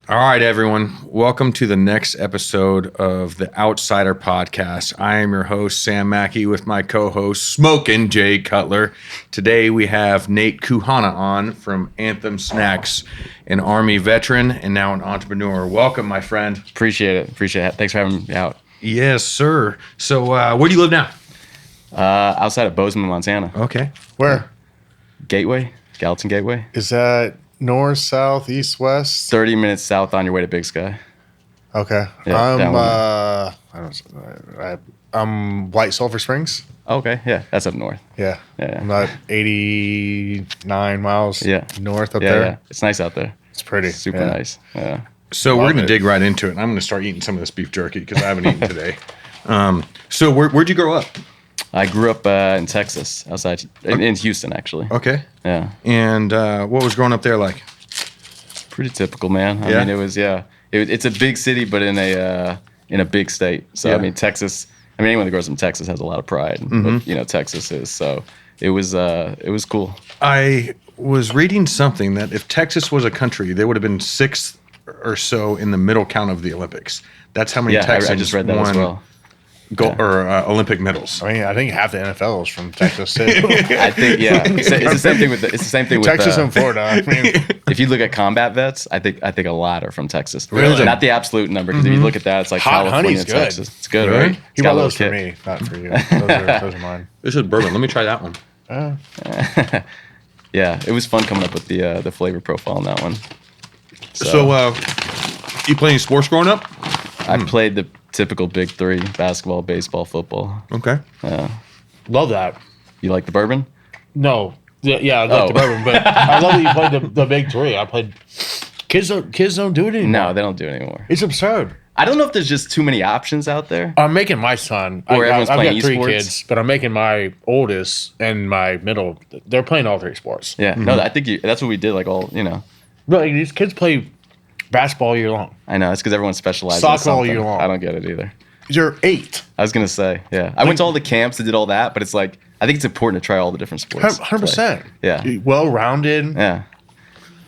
All right, everyone. Welcome to the next episode of the Outsider Podcast. I am your host, Sam Mackey, with my co-host, Smokin' Jay Cutler. Today, we have Nate Kouhana on from Anthem Snacks, an Army veteran and now an entrepreneur. Welcome, my friend. Appreciate it. Thanks for having me out. Yes, sir. So, where do you live now? Outside of Bozeman, Montana. Okay. Where? Gateway, Gallatin Gateway. Is that north, south, east, west? 30 minutes south on your way to Big Sky. Okay. Yeah, I'm White Sulphur Springs. Okay, yeah, that's up north. Yeah. Yeah. I'm about 89 miles north up there. Yeah, it's nice out there. It's pretty. Super nice. Yeah. So we're going to dig right into it. And I'm going to start eating some of this beef jerky because I haven't eaten today. So where'd you grow up? I grew up in Texas, in Houston, actually. Okay. Yeah. And what was growing up there like? Pretty typical, man. I mean, it was it's a big city, but in a big state. So I mean, Texas. I mean, anyone that grows up in Texas has a lot of pride. Mm-hmm. But, Texas is. So it was cool. I was reading something that if Texas was a country, they would have been sixth or so in the middle count of the Olympics. That's how many Texans I just read that won as well. Olympic medals. I mean, I think half the NFL is from Texas too. I think it's the same thing with Texas and Florida. I mean, if you look at combat vets, I think a lot are from Texas. Really? Not the absolute number, because if you look at that, it's like Hot California, honey's and good. Texas. It's good, Really? right? he Got bought a those for little me, not for you. Those are mine. This is bourbon. Let me try that one. Yeah, it was fun coming up with the flavor profile on that one. So you play any sports growing up? I played the typical big three: basketball, baseball, football. Okay. Love that. You like the bourbon? No. Yeah, I like the bourbon, but I love that you played the big three. I played. Kids don't do it anymore. No, they don't do it anymore. It's absurd. I don't know if there's just too many options out there. I'm making my son. Or everyone's I've playing got three esports. kids, but I'm making my oldest and my middle. They're playing all three sports. Yeah, no, I think that's what we did. But like, these kids play basketball all year long. I know it's because everyone specializes. Soccer in something. all year long. I don't get it either. You're 8. I was gonna say, yeah. I went to all the camps and did all that, but it's like I think it's important to try all the different sports. 100%. Yeah. Well rounded. Yeah.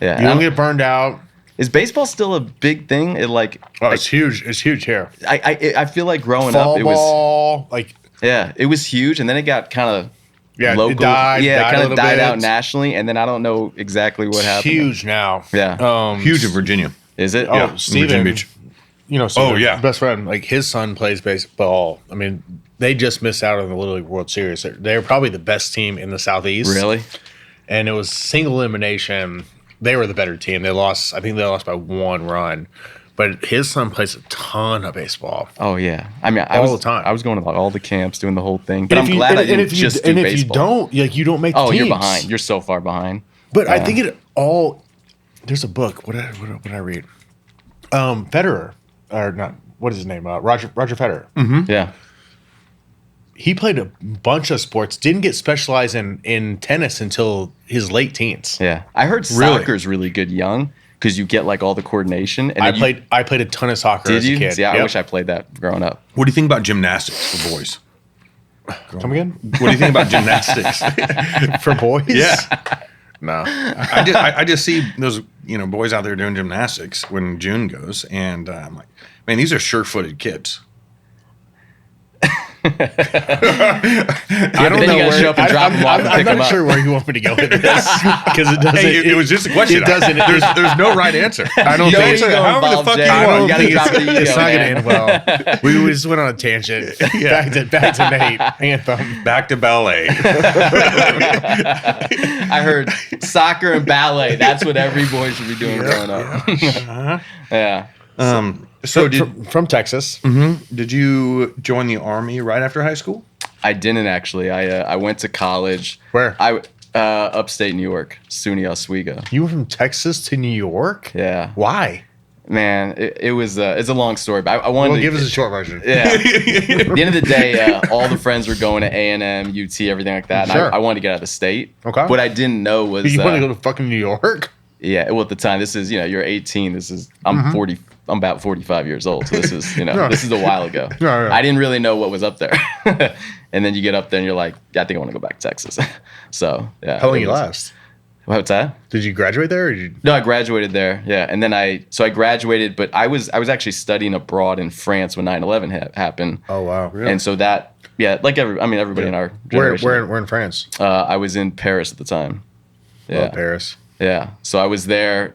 Yeah. You don't get burned out. Is baseball still a big thing? It's huge. It's huge here. I feel like growing Fall up it was ball, it was huge, and then it got kind of local. it died. It died kind of died bit. out nationally, and then I don't know exactly what happened. Huge now. Yeah. Huge in Virginia. Is it? Oh, Yeah, Steven, Virginia Beach. Steven, best friend. Like his son plays baseball. I mean, they just missed out on the Little League World Series. They're probably the best team in the Southeast. Really? And it was single elimination. They were the better team. They lost. I think they lost by 1 run. But his son plays a ton of baseball. Oh yeah. I mean, all the time. I was going to all the camps, doing the whole thing. But I'm And glad I didn't if you, just do and if baseball. you don't make the Oh, teams. you're behind. You're so far behind. But I think it all. There's a book. What did I read? Federer, or not? What is his name? Roger Federer. Mm-hmm. Yeah. He played a bunch of sports. Didn't get specialized in tennis until his late teens. Yeah. I heard soccer's really good young because you get like all the coordination. And I played a ton of soccer Did as you? a kid. Yeah, I Yep. wish I played that growing up. What do you think about gymnastics for boys? Come again? What do you think about gymnastics? For boys? Yeah. No. I just see those boys out there doing gymnastics when June goes, and I'm like, man, these are sure-footed kids. I don't know where. Show up and drop them off and pick I'm them not up. sure where you want me to go with this because it doesn't. Hey, it was just a question. It doesn't. There's no right answer. I don't You think don't it's, go involved, Jay. I don't You gotta think drop the ego, it's not going to man. end well. We just went on a tangent. Back to Nate. Anthem. Back to ballet. I heard soccer and ballet. That's what every boy should be doing growing up. Yeah. So From Texas. did you join the Army right after high school? I didn't actually. I went to college. Where? Upstate New York, SUNY Oswego. You were from Texas to New York? Yeah. Why? Man, it was it's a long story, but I wanted Well, to give us a short version. Yeah. At the end of the day, all the friends were going to A&M, UT, everything like that. And Sure. I wanted to get out of the state. Okay. What I didn't know was You want to go to fucking New York? yeah. Well, at the time, this is you're 18. This is I'm 40. I'm about 45 years old, so this is this is a while ago. Yeah. I didn't really know what was up there, and then you get up there and you're like, yeah, I think I want to go back to Texas. So yeah. How long it you was- last? What's that? Did you graduate there? Or No, I graduated there. Yeah, and then I graduated, but I was actually studying abroad in France when 9/11 happened. Oh wow, really? And so that like everybody in our generation. Where in France? I was in Paris at the time. Yeah, Love Paris. Yeah, so I was there.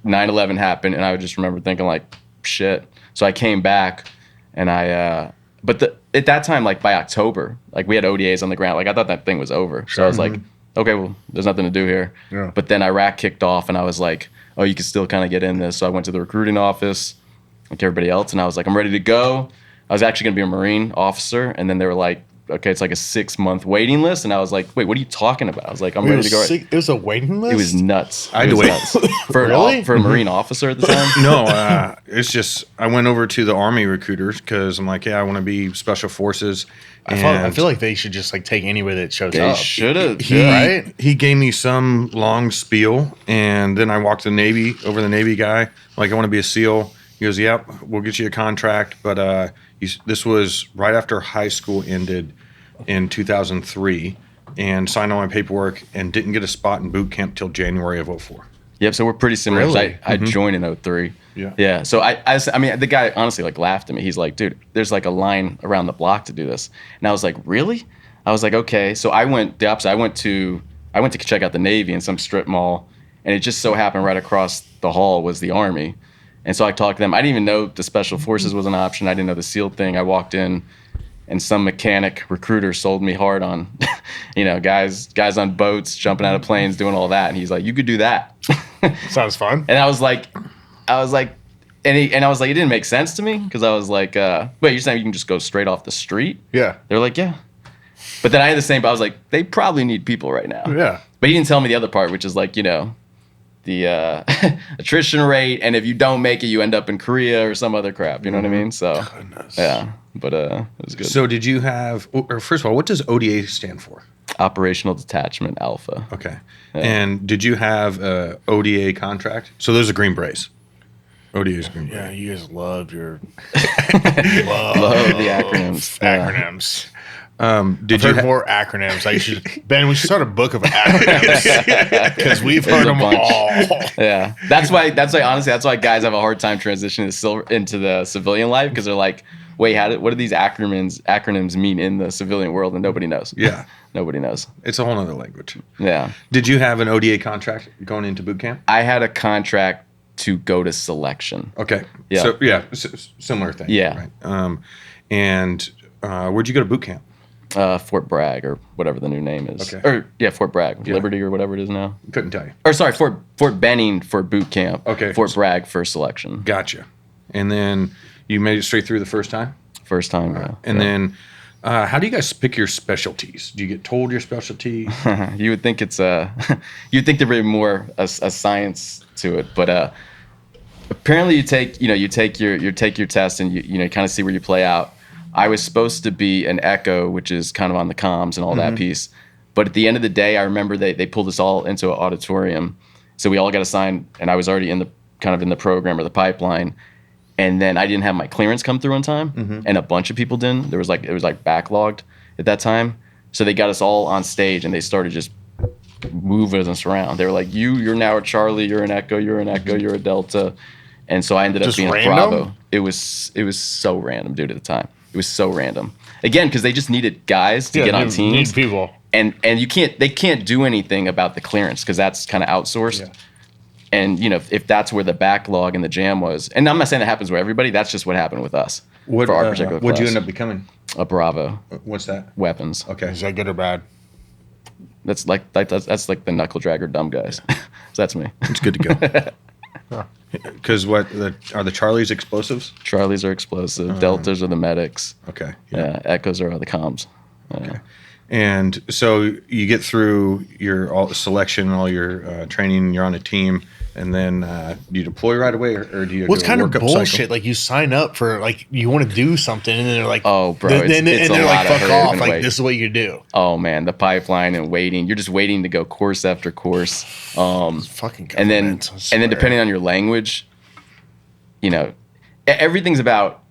9/11 happened, and I just remember thinking like, shit. So I came back, and at that time, like by October, like we had ODAs on the ground. Like I thought that thing was over. So I was like, okay, well, there's nothing to do here. Yeah. But then Iraq kicked off, and I was like, oh, you can still kind of get in this. So I went to the recruiting office, like everybody else, and I was like, I'm ready to go. I was actually going to be a Marine officer, and then they were like, okay, it's like a 6-month waiting list. And I was like, wait, what are you talking about? I was like, I'm ready to go. It was a waiting list? It was nuts. I had to wait. For, Really? for a Marine officer at the time? No, it's just I went over to the Army recruiters because I'm like, yeah, I want to be Special Forces. I feel like they should just like take anybody that shows They up. should have. Right? He gave me some long spiel, and then I walked the Navy guy. Like, I want to be a SEAL. He goes, yep, we'll get you a contract. But this was right after high school ended in 2003, and signed all my paperwork and didn't get a spot in boot camp till January of 04. Yep, so we're pretty similar. Really? I joined in 03. Yeah. Yeah. So I mean, the guy honestly like laughed at me. He's like, dude, there's like a line around the block to do this. And I was like, really? I was like, okay. So I went the opposite. I went to check out the Navy in some strip mall, and it just so happened right across the hall was the Army. And so I talked to them. I didn't even know the Special Forces was an option. I didn't know the SEAL thing. I walked in, and some mechanic recruiter sold me hard on, guys on boats, jumping out of planes, doing all that. And he's like, you could do that. Sounds fun. And I was like, and I was like, it didn't make sense to me because I was like, wait, you're saying you can just go straight off the street? Yeah. They're like, yeah. But then I had the same, but I was like, they probably need people right now. Yeah. But he didn't tell me the other part, which is like, the attrition rate, and if you don't make it, you end up in Korea or some other crap. You know what I mean? So, Goodness. yeah. But it was good. So did you have, or first of all, what does ODA stand for? Operational Detachment Alpha. Okay. Yeah. And did you have a ODA contract? So those are Green Berets. ODA is Green Beret. Yeah, you guys love your Love the acronyms. acronyms. Did I've you heard more acronyms? Ben, we should start a book of acronyms because we've heard them all. Yeah, that's why honestly, that's why guys have a hard time transitioning into the civilian life because they're like, wait, what do these acronyms mean in the civilian world? And nobody knows. Yeah. Nobody knows. It's a whole other language. Yeah. Did you have an ODA contract going into boot camp? I had a contract to go to selection. Okay. Yeah. So yeah, similar thing. Yeah. Right. And where'd you go to boot camp? Fort Bragg or whatever the new name is. Okay. Or yeah, Fort Bragg, Yeah. Liberty or whatever it is now. Couldn't tell you. Or sorry, Fort Benning for boot camp. Okay. Fort Bragg for selection. Gotcha. And then you made it straight through the first time? First time. Yeah. And then how do you guys pick your specialties? Do you get told your specialty? You would think it's you'd think there'd be more a science to it, but apparently you take your test and you kind of see where you play out. I was supposed to be an echo, which is kind of on the comms and all that piece. But at the end of the day, I remember they pulled us all into an auditorium. So we all got assigned, and I was already in the program or the pipeline. And then I didn't have my clearance come through on time, and a bunch of people didn't. It was backlogged at that time. So they got us all on stage, and they started just moving us around. They were like, you're now a Charlie, you're an Echo, you're an Echo, you're a Delta. And so I ended up Just being random? a Bravo. It was so random, dude, at the time. It was so random. Again, because they just needed guys to get on teams. Need people. And they can't do anything about the clearance because that's kind of outsourced. Yeah. And if that's where the backlog and the jam was, and I'm not saying that happens with everybody, that's just what happened with us for our particular What'd you class. end up becoming? A Bravo. What's that? Weapons. Okay. Is that good or bad? That's like the knuckle dragger dumb guys. So that's me. It's good to go. Because are the Charlies explosives? Charlies are explosive. Deltas are the medics. Okay. Yeah. Echoes are the comms. Okay. And so you get through your all selection, all your training. You're on a team, and then do you deploy right away, or do you? What's do a kind of workup bullshit? cycle? Like you sign up for you want to do something, and then they're like, Oh, bro, then it's they're a like, lot of fuck hurry off. and Like wait. this is what you do. Oh man, the pipeline and waiting. You're just waiting to go course after course. Fucking And then government, I swear. depending on your language, everything's about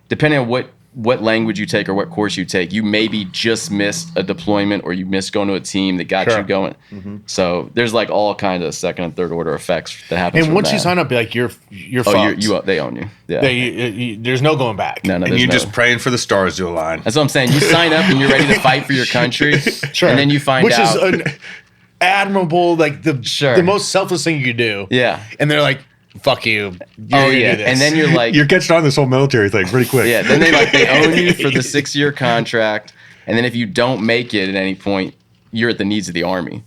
depending on what language you take or what course you take, you maybe just missed a deployment or you missed going to a team that got you going. So there's like all kind of second and third order effects that happen. And once you sign up, like you're fucked. They own you. Yeah. There's no going back. No, and you're just praying for the stars to align. That's what I'm saying. You sign up and you're ready to fight for your country. Sure. And then you find Which out. is an admirable, like the most selfless thing you could do. Yeah. And they're like, fuck you. Oh yeah. And then you're like, you're catching on this whole military thing pretty quick. Yeah. Then they own you for the 6-year contract. And then if you don't make it at any point, you're at the needs of the Army.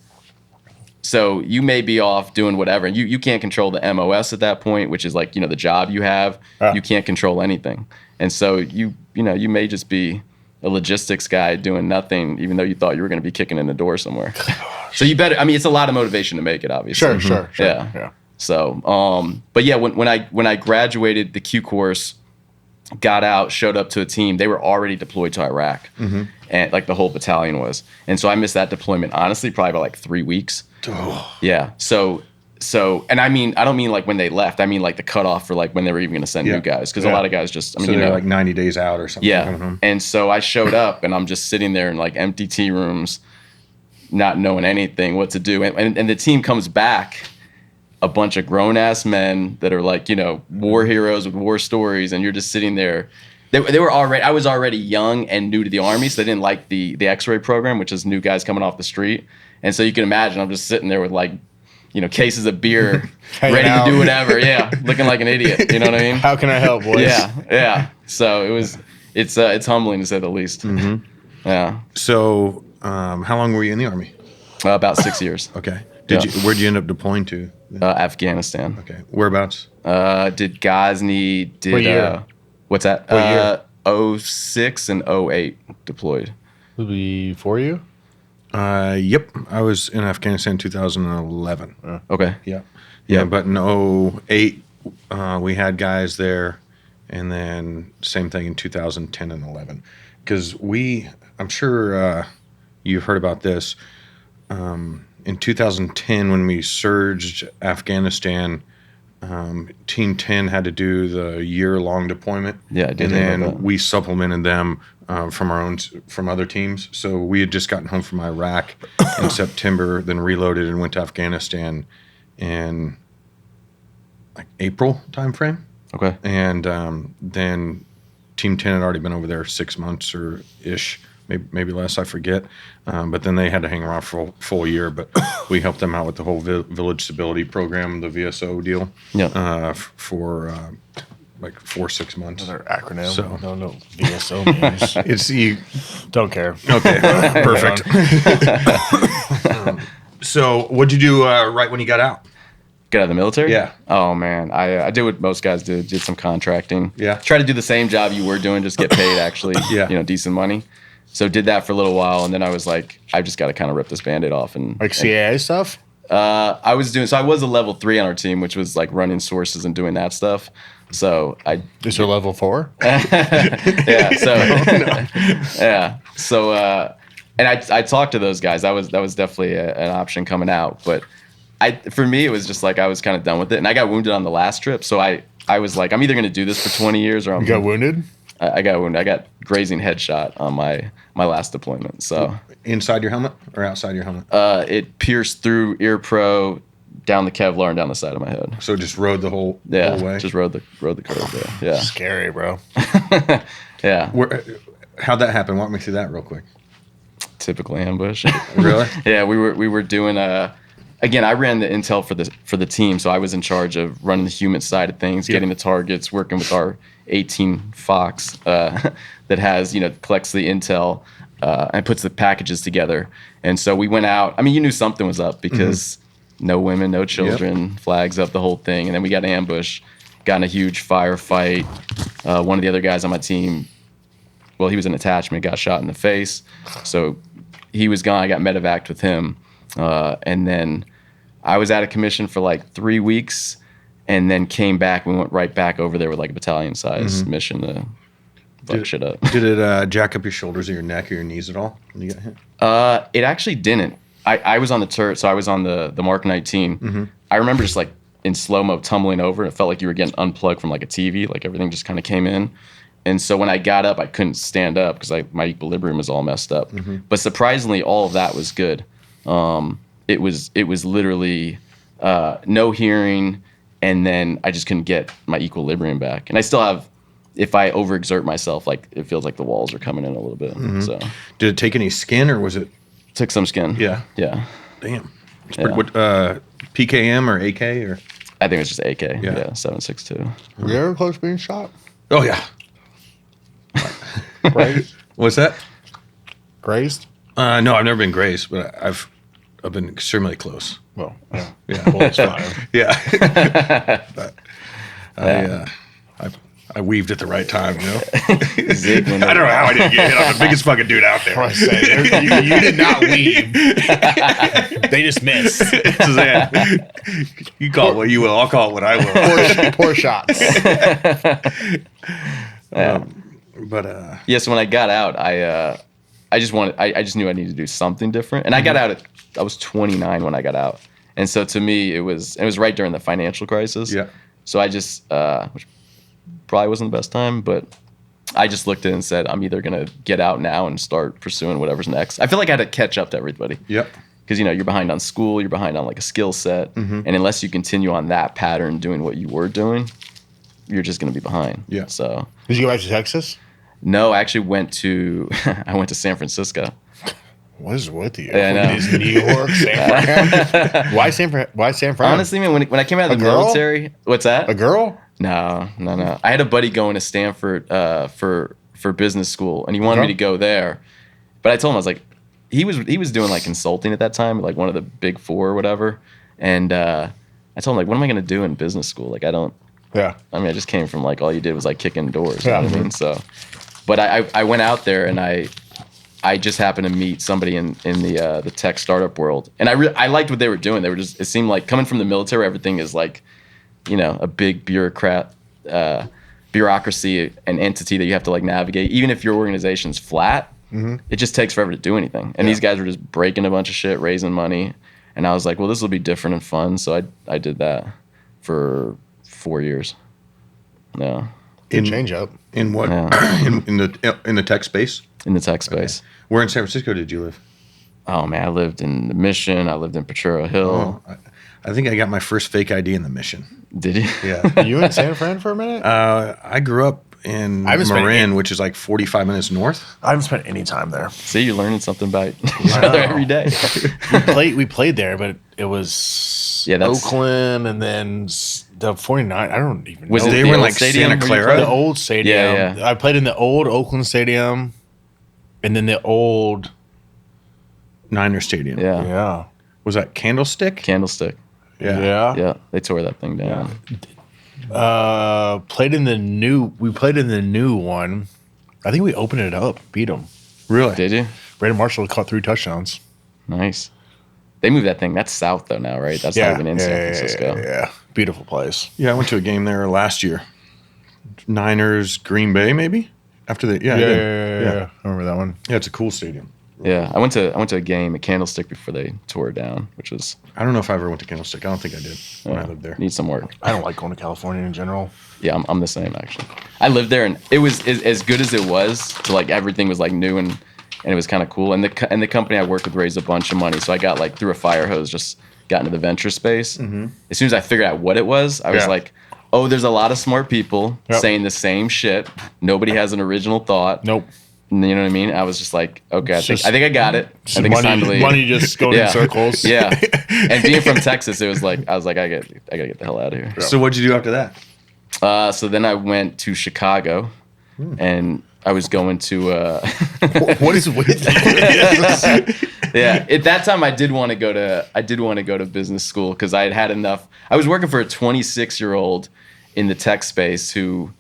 So you may be off doing whatever. And you can't control the MOS at that point, which is like, the job you have. You can't control anything. And so you may just be a logistics guy doing nothing, even though you thought you were going to be kicking in the door somewhere. So you better, it's a lot of motivation to make it, obviously. Sure. Yeah. So, but yeah, when I graduated the Q course, got out, showed up to a team, they were already deployed to Iraq, and like the whole battalion was. And so I missed that deployment, honestly, probably by like 3 weeks. Oh. Yeah. So, and I don't mean like when they left. I mean like the cutoff for like when they were even going to send new guys, because a lot of guys just, so they're like 90 days out or something. Yeah. And so I showed up, and I'm just sitting there in like empty tea rooms, not knowing anything, what to do. And the team comes back, a bunch of grown-ass men that are like, war heroes with war stories, and you're just sitting there. They were already, I was already young and new to the Army, so they didn't like the X-ray program, which is new guys coming off the street. And so you can imagine I'm just sitting there with like, cases of beer, ready to do whatever. Yeah, looking like an idiot. You know what I mean? How can I help, boys? Yeah. So it's humbling to say the least. Yeah. So how long were you in the Army? About 6 years. Okay. Where'd you end up deploying to? Afghanistan. Okay. Whereabouts? Did Ghazni, What year? What's that? What year? 06 and 08 deployed. Before you? Yep. I was in Afghanistan in 2011. Okay. Yeah. But in 08, we had guys there, and then same thing in 2010 and 11. Because I'm sure you've heard about this. In 2010, when we surged Afghanistan, Team 10 had to do the year-long deployment. Yeah, I did. And hear about then that. we supplemented them from other teams. So we had just gotten home from Iraq in September, then reloaded and went to Afghanistan in like April timeframe. Okay. And then Team 10 had already been over there 6 months or ish, maybe less, I forget. But then they had to hang around for a full year. But we helped them out with the whole Village Stability Program, the VSO deal, for like 4-6 months. Another acronym. So- No, VSO means. It's you. Don't care. Okay, perfect. So what'd you do right when you got out? Get out of the military? Yeah. Oh man, I did what most guys did some contracting. Yeah. Try to do the same job you were doing, just get paid actually. Yeah. Decent money. So did that for a little while, and then I was like, I've just got to kind of rip this Band-Aid off and Like CAA stuff? I was a level 3 on our team, which was like running sources and doing that stuff. So Is there level 4? yeah. So yeah. So and I talked to those guys. That was definitely an option coming out. But for me, it was just like I was kind of done with it, and I got wounded on the last trip. So I was like, I'm either going to do this for 20 years or I'm. You got wounded? I got wounded. I got grazing headshot on my last deployment. So Inside your helmet or outside your helmet? it pierced through ear pro, down the Kevlar, and down the side of my head. So just rode the whole way? Just rode the curve there. Yeah. Scary, bro. Yeah. How'd that happen? Walk me through that real quick. Typical ambush. Really? Yeah, we were doing again, I ran the intel for the team, so I was in charge of running the human side of things, getting the targets, working with our 18 Fox that has, collects the intel and puts the packages together. And so we went out. I mean, you knew something was up because no women, no children, flags up, the whole thing. And then we got ambushed, got in a huge firefight. One of the other guys on my team, well, he was an attachment, got shot in the face. So he was gone. I got medevaced with him. And then I was out of commission for like 3 weeks and then came back. We went right back over there with like a battalion size mission to fuck shit up. Did it jack up your shoulders or your neck or your knees at all when you got hit? It actually didn't. I was on the turret, so I was on the Mark 19. I remember just like in slow-mo tumbling over. It felt like you were getting unplugged from like a TV, like everything just kind of came in. And so when I got up, I couldn't stand up because my equilibrium was all messed up. But surprisingly, all of that was good. It was literally no hearing, and then I just couldn't get my equilibrium back. And I still have, if I overexert myself, like it feels like the walls are coming in a little bit. So Did it take any skin, or was it? took some skin. Yeah. Yeah. Damn. Yeah. What PKM or AK or? I think it was just AK. Yeah. Yeah. 7.62. Were you ever close to being shot? Oh yeah. Grazed? What's that? Grazed? No, I've never been grazed, but I've been extremely close. Well, yeah. Yeah. Bullets fired. Yeah. But I weaved at the right time, you know. Zig when I don't know how I didn't get hit. I'm the biggest fucking dude out there. I say, you did not weave. They just missed. You call it what you will. I'll call it what I will. Poor shots. Yeah, so when I got out, I just knew I needed to do something different. And I got out I was 29 when I got out. And so to me, it was right during the financial crisis. Yeah. So I just, which probably wasn't the best time, but I just looked at it and said, I'm either going to get out now and start pursuing whatever's next. I feel like I had to catch up to everybody. Yep. Because, you're behind on school, you're behind on like a skill set. And unless you continue on that pattern doing what you were doing, you're just going to be behind. Yeah. So. Did you go back to Texas? No, I actually went to San Francisco. What is with you? Yeah, I know. Is New York, San Fran? Why San Fran? Honestly, man, when I came out of the girl? military, what's that? A girl? No. I had a buddy going to Stanford for business school, and he wanted me to go there. But I told him, I was like, he was doing like consulting at that time, like one of the big four or whatever. And I told him, like, what am I going to do in business school? Like, Yeah. I just came from like all you did was like kicking doors. Yeah. You know what I mean? So, but I went out there and I just happened to meet somebody in the tech startup world, and I liked what they were doing. It seemed like coming from the military, everything is like, a big bureaucracy and entity that you have to like navigate. Even if your organization's flat, it just takes forever to do anything. And these guys were just breaking a bunch of shit, raising money, and I was like, well, this will be different and fun. So I did that for 4 years. Yeah. Good change up. In what? Yeah. in the tech space? In the tech space. Okay. Where in San Francisco did you live? Oh man, I lived in the Mission. I lived in Potrero Hill. Oh, I think I got my first fake ID in the Mission. Did you? Yeah. You in San Fran for a minute? I grew up in Marin, which is like 45 minutes north. I haven't spent any time there. See, you're learning something about each other every day. We played there, but it was Oakland and then the 49. I don't even know. Was it They the were in old like stadium Santa where you Clara? The old stadium. Yeah. I played in the old Oakland Stadium and then the old. Niner Stadium. Yeah. Yeah. Was that Candlestick? Candlestick. Yeah. Yeah. They tore that thing down. Played in the new one. I think we opened it up, beat them. Really? Did you? Brandon Marshall caught 3 touchdowns. Nice. They moved that thing. That's south though now, right? That's not even in San Francisco. Yeah. Beautiful place. Yeah, I went to a game there last year. Niners, Green Bay, maybe? After the I did. Yeah. I remember that one. Yeah, it's a cool stadium. Yeah. I went to a game at Candlestick before they tore it down, which was I don't know if I ever went to Candlestick. I don't think I did when I lived there. Need some work. I don't like going to California in general. Yeah, I'm the same actually. I lived there and it was as good as it was to like everything was like new and it was kind of cool. And the company I worked with raised a bunch of money, so I got like through a fire hose just got into the venture space. As soon as I figured out what it was, I was like, oh, there's a lot of smart people saying the same shit. Nobody has an original thought. Nope. You know what I mean? I was just like, okay, I think I got it. I think money, it's time to leave. Money just going in circles. Yeah. And being from Texas, it was like I was like, I gotta get the hell out of here. So what'd you do after that? So then I went to Chicago, and I was going to. What is with you? Yeah, at that time I did want to go to business school because I had enough. I was working for a 26-year-old in the tech space who,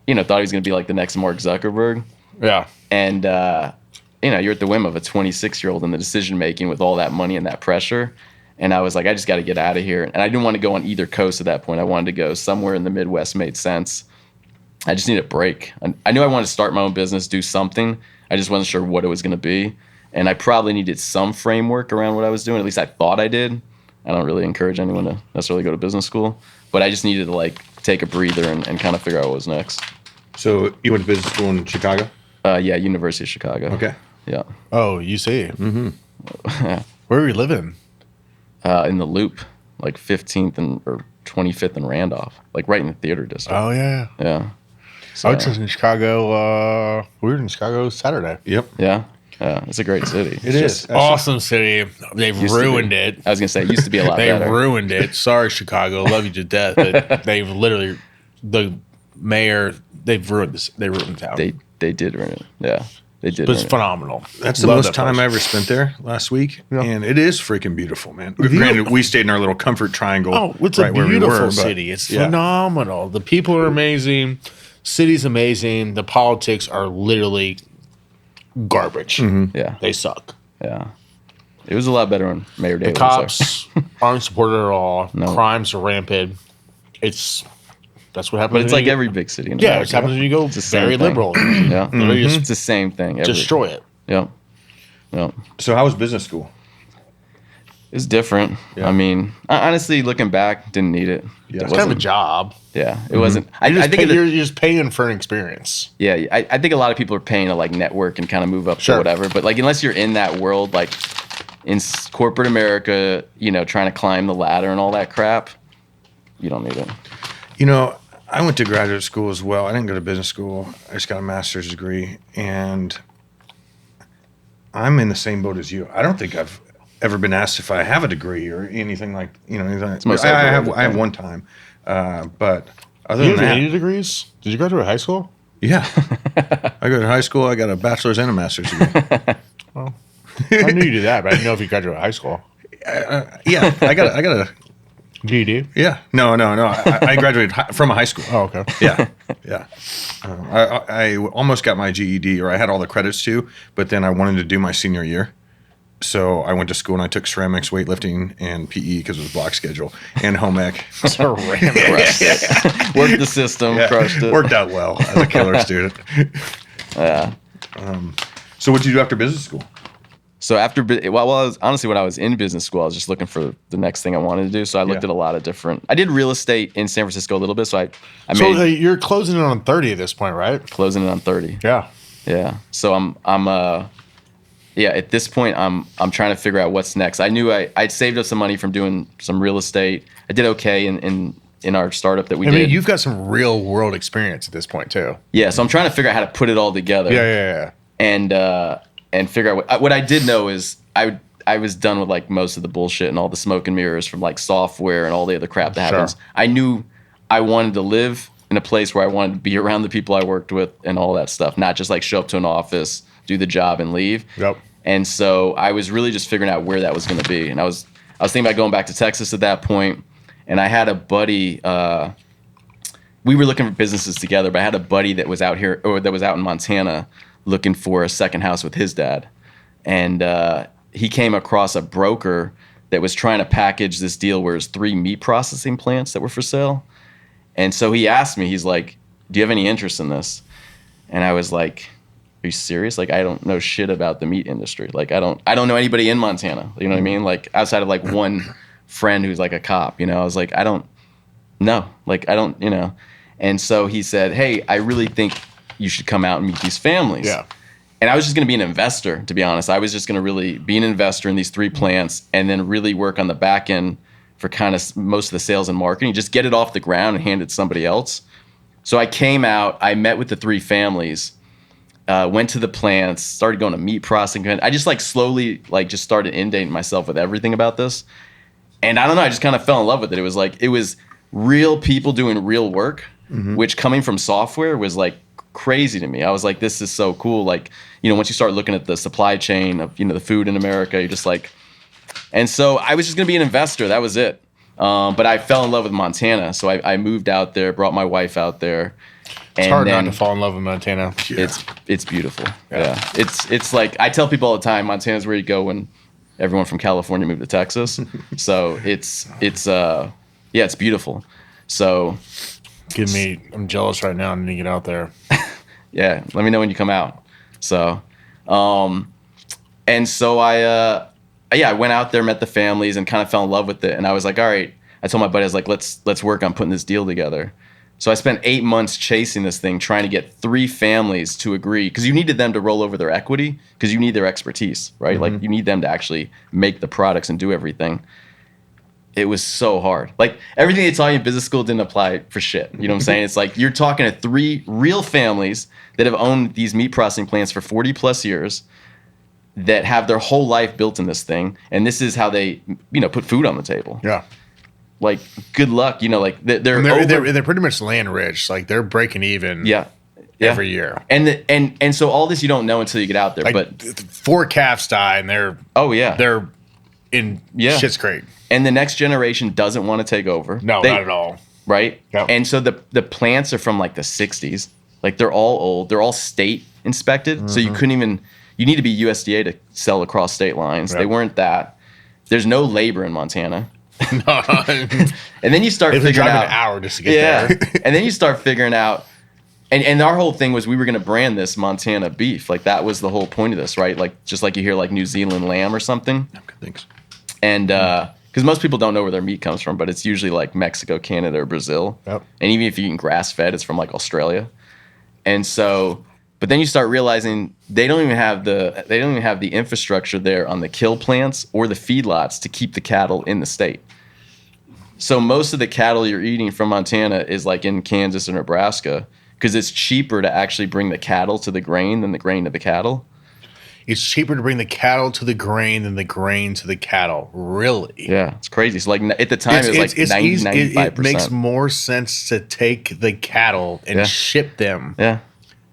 thought he was going to be like the next Mark Zuckerberg. Yeah. And you're at the whim of a 26-year-old in the decision making with all that money and that pressure. And I was like, I just got to get out of here. And I didn't want to go on either coast at that point. I wanted to go somewhere in the Midwest made sense. I just need a break. I knew I wanted to start my own business, do something. I just wasn't sure what it was going to be. And I probably needed some framework around what I was doing. At least I thought I did. I don't really encourage anyone to necessarily go to business school. But I just needed to like take a breather and kind of figure out what was next. So you went to business school in Chicago? Yeah, University of Chicago. Okay. Yeah. Oh, UC. Mm-hmm. Where were you living? In the Loop, like 15th or 25th and Randolph, like right in the theater district. Oh, yeah. Yeah. I was in Chicago. We were in Chicago Saturday. Yep. Yeah. Yeah. It's a great city. It is. Just awesome city. They've ruined it. I was gonna say it used to be a lot They better. ruined it. Sorry, Chicago. Love you to death, but they've literally the mayor. They've ruined this. They ruined the town. They did ruin it. Yeah. They did. But it's ruin it. phenomenal. That's the Love most that time place. I ever spent there last week, Yeah. and it is freaking beautiful, man. Granted, we stayed in our little comfort triangle. Oh, it's right a where we beautiful were, but city. It's yeah. phenomenal. The people are amazing. City's amazing. The politics are literally garbage. Yeah. They suck. Yeah. It was a lot better when Mayor Daley The was cops aren't supported at all. No. Crimes are rampant. That's what happens. But it's when like you- every big city in Yeah, America. it's happens when you go It's the same very thing. liberal. Yeah. Literally just It's the same thing. destroy it. Yep. Yep. So how was business school? It's different. Yeah. I mean, honestly, looking back, didn't need it. Yeah. It It's It's kind of a wasn't- job. Yeah, it wasn't. I You're think you're just paying for an experience. yeah, I think a lot of people are paying to like network and kind of move up Sure. to whatever. But like, unless you're in that world, like in corporate America, you know, trying to climb the ladder and all that crap, you don't need it. You know, I went to graduate school as well. I didn't go to business school. I just got a master's degree, and I'm in the same boat as you. I don't think I've ever been asked if I have a degree or anything like anything. most I overrated have thing. one time, but other You than have that, any degrees? Did you graduate high school? yeah. I go to high school. I got a bachelor's and a master's degree. Well, I knew you did that, but I didn't know if you graduated high school. Yeah, I got a. GED? Yeah, no. I graduated from a high school. Oh, okay. Yeah. I almost got my GED, or I had all the credits too, but then I wanted to do my senior year. So I went to school and I took ceramics, weightlifting, and PE because it was block schedule, and home ec. Crushed it. Worked the system, crushed it. Worked out well as a killer student. Yeah. So what did you do after business school? So after, well, I was honestly when I was in business school, I was just looking for the next thing I wanted to do. So I looked at a lot of different. I did real estate in San Francisco a little bit. So I So made you're closing in on 30 at this point, right? closing it on 30. Yeah. Yeah. So yeah. At this point, I'm trying to figure out what's next. I knew I'd saved up some money from doing some real estate. I did okay in our startup that we I did. mean, you've got some real world experience at this point, too. Yeah. So I'm trying to figure out how to put it all together. Yeah. And figure out what I did know is I was done with like most of the bullshit and all the smoke and mirrors from like software and all the other crap that happens. Sure. I knew I wanted to live in a place where I wanted to be around the people I worked with and all that stuff, not just like show up to an office, do the job and leave. Yep. And so I was really just figuring out where that was going to be. And I was thinking about going back to Texas at that point, and I had a buddy. We were looking for businesses together, but I had a buddy that was out here, or that was out in Montana, looking for a second house with his dad. And he came across a broker that was trying to package this deal where there's 3 meat processing plants that were for sale. And so he asked me, he's like, do you have any interest in this? And I was like, are you serious? Like, I don't know shit about the meat industry. Like, I don't know anybody in Montana. You know what I mean? Like, outside of like one friend who's like a cop, you know, I was like, I don't know. Like, I don't, you know. And so he said, hey, I really think you should come out and meet these families. Yeah. And I was just going to be an investor, to be honest. I was just going to really be an investor in these 3 plants and then really work on the back end for kind of most of the sales and marketing, just get it off the ground and hand it to somebody else. So I came out, I met with the 3 families, went to the plants, started going to meat processing. I just like slowly like just started inundating myself with everything about this. And I don't know, I just kind of fell in love with it. It was real people doing real work, which coming from software was like crazy to me. I was like, this is so cool. Like, you know, once you start looking at the supply chain of, you know, the food in America, you're just like, and so I was just going to be an investor. That was it. But I fell in love with Montana. So I moved out there, brought my wife out there. It's hard not to fall in love with Montana. It's beautiful. Yeah. It's like, I tell people all the time, Montana's where you go when everyone from California moved to Texas. So it's beautiful. So I'm jealous right now. I need to get out there. yeah, let me know when you come out. So, and so I went out there, met the families, and kind of fell in love with it. And I was like, all right. I told my buddy, I was like, let's work on putting this deal together. So I spent 8 months chasing this thing, trying to get 3 families to agree, because you needed them to roll over their equity, because you need their expertise, right? Like you need them to actually make the products and do everything. It was so hard. Like everything they taught you in business school didn't apply for shit. You know what I'm saying? It's like you're talking to 3 real families that have owned these meat processing plants for 40 plus years, that have their whole life built in this thing, and this is how they, put food on the table. Yeah. Like, good luck. Like they're pretty much land rich. Like they're breaking even. Yeah. Every year. And so all this you don't know until you get out there. Like, but 4 calves die, and they're in shit's great. And the next generation doesn't want to take over. No, not at all. Right? Yep. And so the plants are from like the 60s. Like they're all old. They're all state inspected. So you couldn't even, you need to be USDA to sell across state lines. Yep. They weren't that. There's no labor in Montana. And then you start figuring out an hour just to get there. And then you start figuring out, and our whole thing was we were going to brand this Montana beef. Like that was the whole point of this, right? Like just like you hear like New Zealand lamb or something. Okay, thanks. And because most people don't know where their meat comes from, but it's usually like Mexico, Canada, or Brazil. Yep. And even if you eat grass fed, it's from like Australia. And so, but then you start realizing they don't even have the infrastructure there on the kill plants or the feedlots to keep the cattle in the state. So most of the cattle you're eating from Montana is like in Kansas or Nebraska, because it's cheaper to actually bring the cattle to the grain than the grain to the cattle. It's cheaper to bring the cattle to the grain than the grain to the cattle. Really? Yeah, it's crazy. So like at the time, it was like 95%. It makes more sense to take the cattle and ship them. Yeah.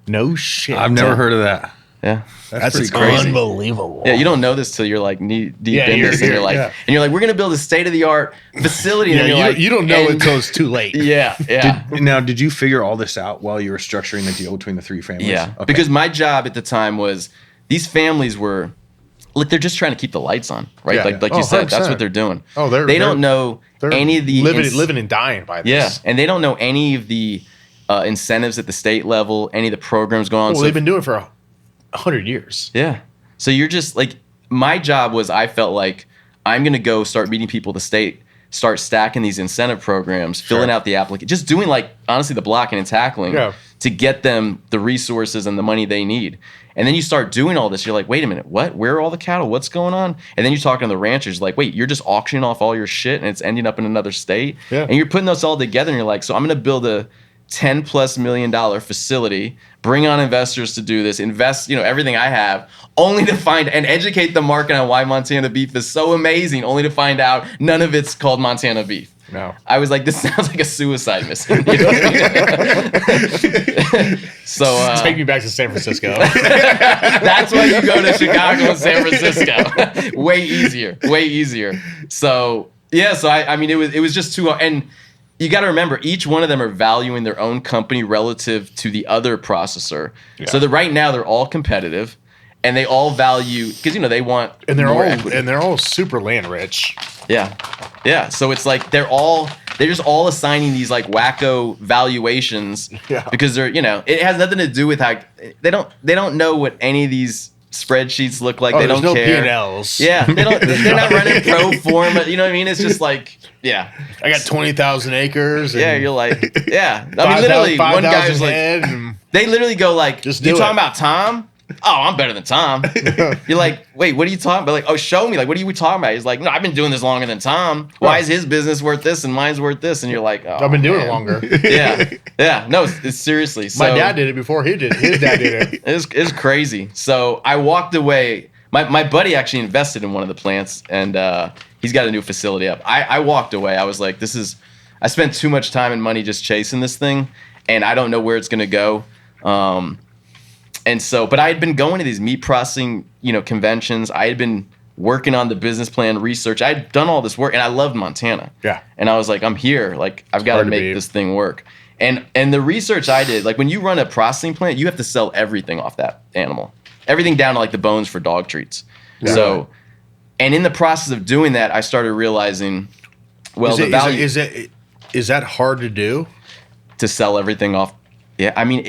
No shit. I've never heard of that. Yeah. That's pretty crazy. Unbelievable. Yeah, you don't know this till you're like knee deep in this, and you're like, we're gonna build a state of the art facility. And you're like, you don't know until it's too late. Yeah, yeah. Did you figure all this out while you were structuring the deal between the 3 families? Yeah, Okay. because my job at the time was these families were, like, they're just trying to keep the lights on, right? Yeah, Like you said, that's what they're doing. Oh, they don't know any of the living and dying by this. Yeah, and they don't know any of the incentives at the state level, any of the programs going on. Well, they've been doing it for 100 years. Yeah. So you're just like, my job was, I felt like I'm going to go start meeting people at the state, start stacking these incentive programs, filling out the application, just doing like, honestly, the blocking and tackling to get them the resources and the money they need. And then you start doing all this. You're like, wait a minute, what? Where are all the cattle? What's going on? And then you're talking to the ranchers like, wait, you're just auctioning off all your shit and it's ending up in another state. Yeah. And you're putting those all together and you're like, so I'm going to build a $10+ million facility, bring on investors to do this, invest, everything I have, only to find and educate the market on why Montana beef is so amazing, only to find out none of it's called Montana beef. No. I was like, this sounds like a suicide mission. You know what I mean? So take me back to San Francisco. that's why you go to Chicago and San Francisco. Way easier. So yeah, I mean, it was just too, and you got to remember, each one of them are valuing their own company relative to the other processor. Yeah. So that right now they're all competitive, and they all value, because they want more equity. And they're all super land rich. Yeah. So it's like they're just all assigning these like wacko valuations because they're it has nothing to do with how they don't know what any of these spreadsheets look like. They don't care. P&Ls. Yeah, they're not running pro forma. You know what I mean? It's just like, yeah. I got 20,000 acres. Yeah, you're like, yeah. I mean, literally, one guy was like, they literally go like, you talking about Tom? Oh, I'm better than Tom. You're like, wait, what are you talking about? Like, oh, show me. Like, what are you talking about? He's like, no, I've been doing this longer than Tom. Why is his business worth this and mine's worth this? And you're like, oh, I've been doing it longer. Yeah. No, it's seriously. So, my dad did it before he did. His dad did it. It's crazy. So I walked away. My buddy actually invested in one of the plants, and he's got a new facility up. I walked away. I was like, I spent too much time and money just chasing this thing, and I don't know where it's going to go. And so, but I had been going to these meat processing, conventions. I had been working on the business plan research. I had done all this work, and I loved Montana. Yeah. And I was like, I'm here. Like, I've got to make this thing work. And the research I did, like when you run a processing plant, you have to sell everything off that animal, everything down to like the bones for dog treats. Yeah. So, and in the process of doing that, I started realizing, the value is that hard to do? To sell everything off. Yeah, I mean,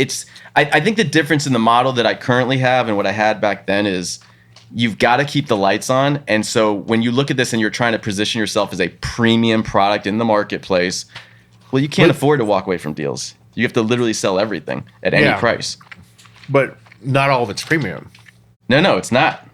I think the difference in the model that I currently have and what I had back then is you've got to keep the lights on. And so when you look at this and you're trying to position yourself as a premium product in the marketplace, Well, you can't afford to walk away from deals. You have to literally sell everything at any price. But not all of it's premium. No, it's not.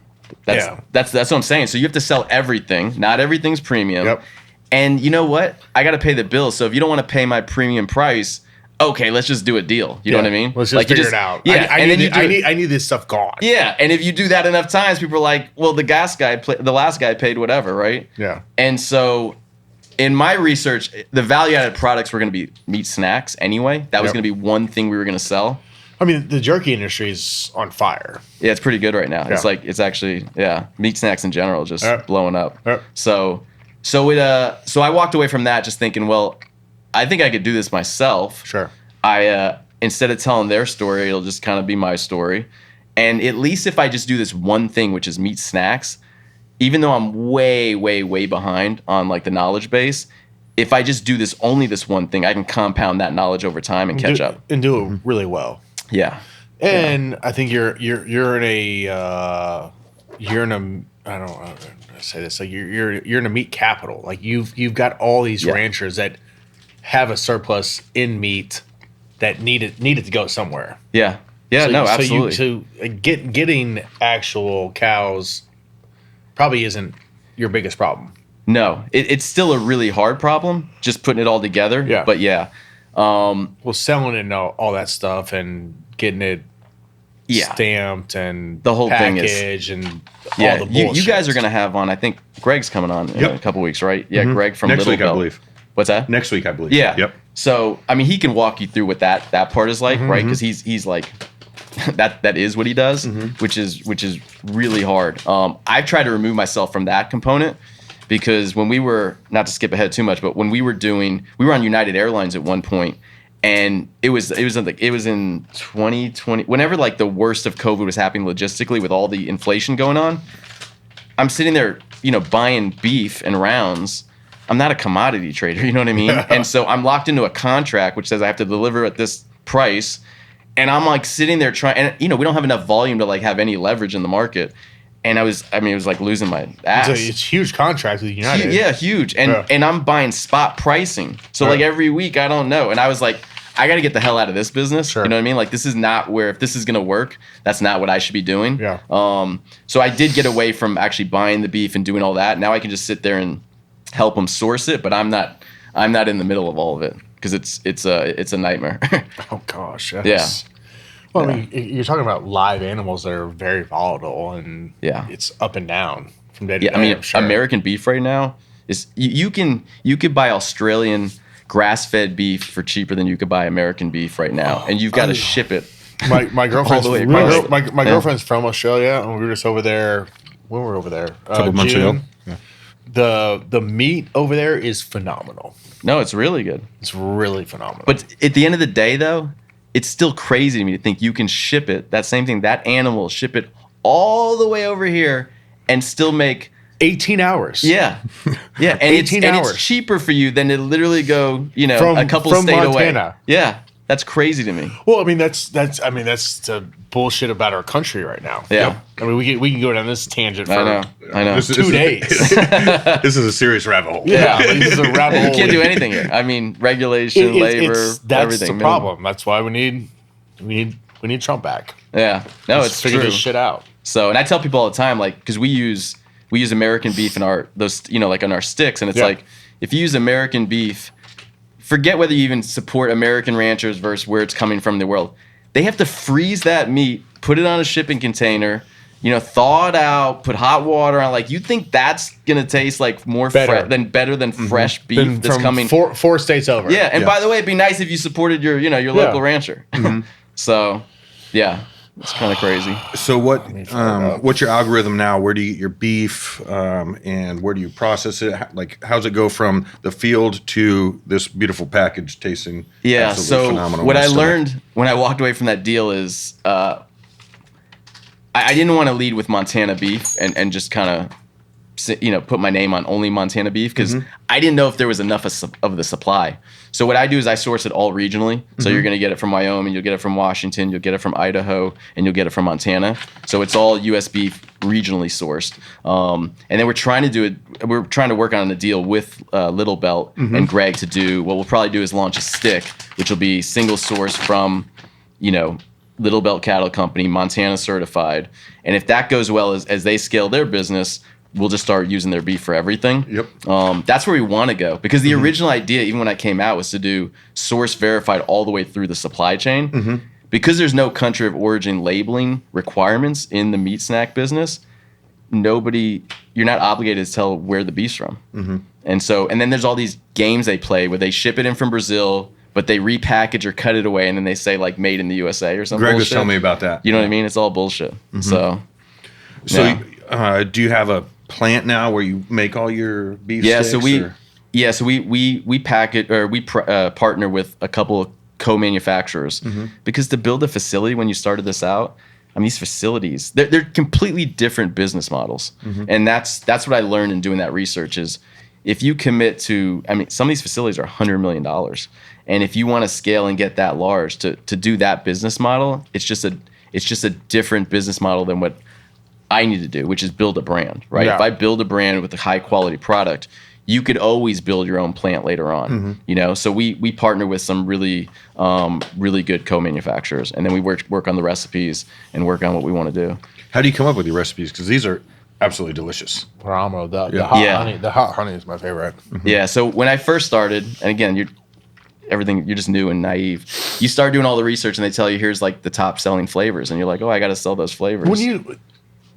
That's what I'm saying. So you have to sell everything. Not everything's premium. Yep. And you know what? I got to pay the bills. So if you don't want to pay my premium price, okay, let's just do a deal. You know what I mean? Let's just figure it out. Yeah, I need this stuff gone. Yeah, and if you do that enough times, people are like, well, the last guy paid whatever, right? Yeah. And so in my research, the value-added products were going to be meat snacks anyway. That was going to be one thing we were going to sell. I mean, the jerky industry is on fire. Yeah, it's pretty good right now. Yeah. It's actually meat snacks in general just blowing up. So I walked away from that just thinking, well, I think I could do this myself. Sure. Instead of telling their story, it'll just kind of be my story. And at least if I just do this one thing, which is meat snacks, even though I'm way, way, way behind on like the knowledge base, if I just do only this one thing, I can compound that knowledge over time and catch up. And do it really well. Yeah. And I think you're in a I don't know how to say this, like you're in a meat capital. Like you've got all these ranchers that have a surplus in meat that need it to go somewhere. Yeah. Yeah, absolutely. So getting actual cows probably isn't your biggest problem. No, it's still a really hard problem, just putting it all together. Yeah. But yeah. Well, selling it and all that stuff and getting it stamped and the whole thing is and all the bullshit. You guys are going to have on, I think Greg's coming on in a couple weeks, right? Yeah, Greg from next Little week, Bell. I believe. What's that? Next week, I believe. Yeah. Yep. So, I mean, he can walk you through what that part is like, right? Because he's like, that is what he does, which is really hard. I've tried to remove myself from that component because when we were, not to skip ahead too much, but when we were on United Airlines at one point, and it was in 2020, whenever like the worst of COVID was happening logistically with all the inflation going on. I'm sitting there, buying beef and rounds. I'm not a commodity trader, you know what I mean? And so I'm locked into a contract which says I have to deliver at this price, and I'm like sitting there trying, and we don't have enough volume to like have any leverage in the market. And it was like losing my ass. It's a huge contract with United. Yeah, huge. And I'm buying spot pricing. So like every week, I don't know. And I was like, I got to get the hell out of this business. Sure. You know what I mean? Like this is not where, if this is going to work, that's not what I should be doing. Yeah. So I did get away from actually buying the beef and doing all that. Now I can just sit there and help them source it, but I'm not in the middle of all of it because it's a nightmare. Oh gosh. Yes. Yeah. Well, I mean, you're talking about live animals that are very volatile, and it's up and down from day to day. I mean, American beef right now is you could buy Australian grass-fed beef for cheaper than you could buy American beef right now, and you've got to ship it. My girlfriend's all the way across. my girlfriend's from Australia, and we were just over there. When we were over there, A couple months ago. Yeah. The meat over there is phenomenal. No, it's really good. It's really phenomenal. But at the end of the day, though, it's still crazy to me to think you can ship it, that same thing, that animal, ship it all the way over here and still make 18 hours. Yeah. Yeah. And 18 hours. It's cheaper for you than to literally go, a couple from states away. Montana. Yeah. That's crazy to me. Well, I mean, that's the bullshit about our country right now. Yeah. I mean, we can go down this tangent for I know. 2 days. This is a serious rabbit hole. Yeah, this is a rabbit hole. You can't do anything here. I mean, regulation, labor, that's everything. the problem. That's why we need Trump back. Yeah. No, Let's it's figure true. this shit out. So, and I tell people all the time, like, because we use American beef in like on our sticks, and it's like, if you use American beef, forget whether you even support American ranchers versus where it's coming from in the world. They have to freeze that meat, put it on a shipping container, thaw it out, put hot water on. Like, you think that's gonna taste like better than fresh beef that's coming four states over? Yeah, and by the way, it'd be nice if you supported your local rancher. So, yeah. It's kind of crazy. So what's your algorithm now? Where do you get your beef, and where do you process it? Like, how's it go from the field to this beautiful package tasting? Yeah. So phenomenal what I learned when I walked away from that deal is I didn't want to lead with Montana beef and just kind of put my name on only Montana beef because I didn't know if there was enough of the supply. So what I do is I source it all regionally. So you're going to get it from Wyoming, you'll get it from Washington, you'll get it from Idaho, and you'll get it from Montana. So it's all U.S. beef regionally sourced. And then we're trying to work on a deal with Little Belt and Greg to do, what we'll probably do is launch a stick, which will be single source from, Little Belt Cattle Company, Montana certified. And if that goes well as they scale their business, we'll just start using their beef for everything. Yep. That's where we want to go because the original idea, even when I came out, was to do source verified all the way through the supply chain. Because there's no country of origin labeling requirements in the meat snack business, you're not obligated to tell where the beef's from. And then there's all these games they play where they ship it in from Brazil, but they repackage or cut it away, and then they say like made in the USA or something. Greg was telling me about that. You know what I mean? It's all bullshit. So do you have a plant now where you make all your beef sticks? So we package or we partner with a couple of co-manufacturers because to build a facility when you started this out, I mean, these facilities, they're completely different business models. And that's what I learned in doing that research is if you commit to, I mean, some of these facilities are $100 million. And if you want to scale and get that large to do that business model, it's just a different business model than what I need to do, which is build a brand, right? Yeah. If I build a brand with a high quality product, you could always build your own plant later on, So we partner with some really good co-manufacturers, and then we work on the recipes and work on what we want to do. How do you come up with your recipes? Because these are absolutely delicious. Phenomenal. The hot honey is my favorite. Yeah. So when I first started, and again, you're just new and naive. You start doing all the research, and they tell you here's like the top selling flavors, and you're like, oh, I got to sell those flavors.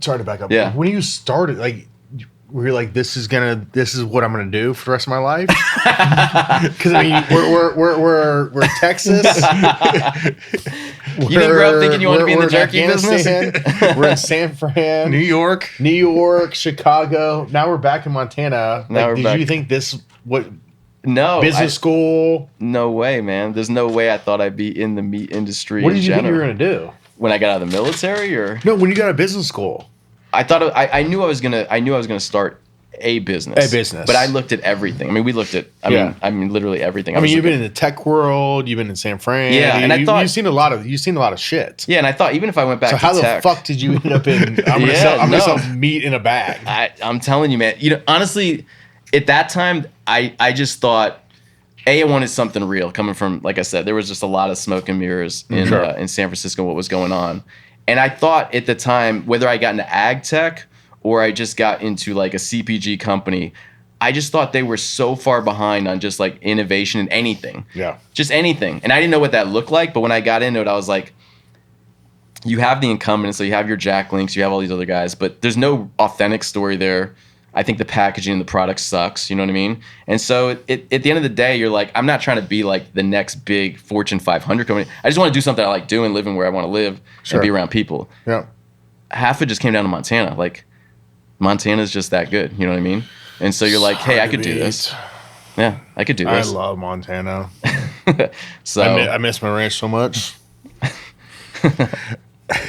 Sorry to back up. Yeah. When you started, like, were you like, this is what I'm gonna do for the rest of my life? Because I mean, we're Texas. You didn't grow up thinking you wanted to be in the jerky business. We're in San Fran, New York, Chicago. Now we're back in Montana. Did you think this what? No. Business school? No way, man. There's no way I thought I'd be in the meat industry. What did you think you were gonna do? When I got out of the military, or no, when you got out of business school? I thought I knew I was gonna start a business. But I looked at everything. I mean, we looked at I mean literally everything. I mean, you've been in the tech world, you've been in San Fran. Yeah, and I thought you've seen a lot of shit. Yeah, and I thought even if I went back to how tech, the fuck did you end up in I'm gonna sell meat in a bag? I'm telling you, man. Honestly, at that time I just thought I wanted something real coming from, like I said, there was just a lot of smoke and mirrors in San Francisco, what was going on. And I thought at the time, whether I got into ag tech or I just got into like a CPG company, I just thought they were so far behind on just like innovation in anything. Yeah. Just anything. And I didn't know what that looked like. But when I got into it, I was like, you have the incumbents, so you have your Jack Links, you have all these other guys, but there's no authentic story there. I think the packaging and the product sucks, you know what I mean? And so at the end of the day, you're like, I'm not trying to be like the next big Fortune 500 company. I just want to do something I like doing, living where I want to live, and be around people. Yeah. Half it just came down to Montana. Like, Montana's just that good, you know what I mean? And so you're like, hey, I could do this. Yeah, I could do this. I love Montana. So I miss my ranch so much.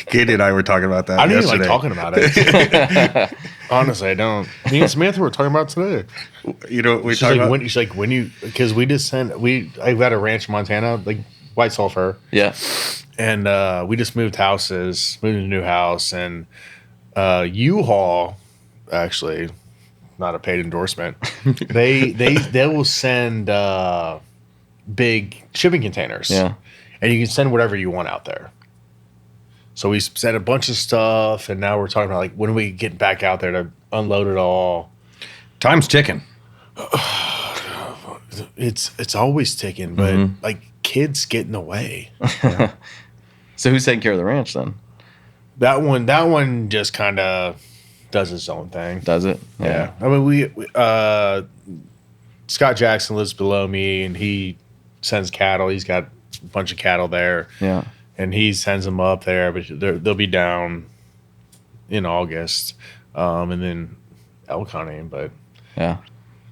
Katie and I were talking about that. I don't yesterday. even like talking about it. Honestly, I don't. Me and Samantha were talking about it today. You know, we She's talked about. she's like, when you, because I've got a ranch in Montana, like White Sulphur. yeah. And we just moved to a new house, and U-Haul, actually, not a paid endorsement. they will send big shipping containers. Yeah. And you can send whatever you want out there. So we sent a bunch of stuff, and now we're talking about like when are we getting back out there to unload it all? Time's ticking. It's always ticking, but like kids get in the way. So who's taking care of the ranch then? That one just kind of does its own thing. Does it? Yeah. I mean, we Scott Jackson lives below me, and he sends cattle. He's got a bunch of cattle there. Yeah. And he sends them up there, but they'll be down in August, and then elk hunting. But Yeah.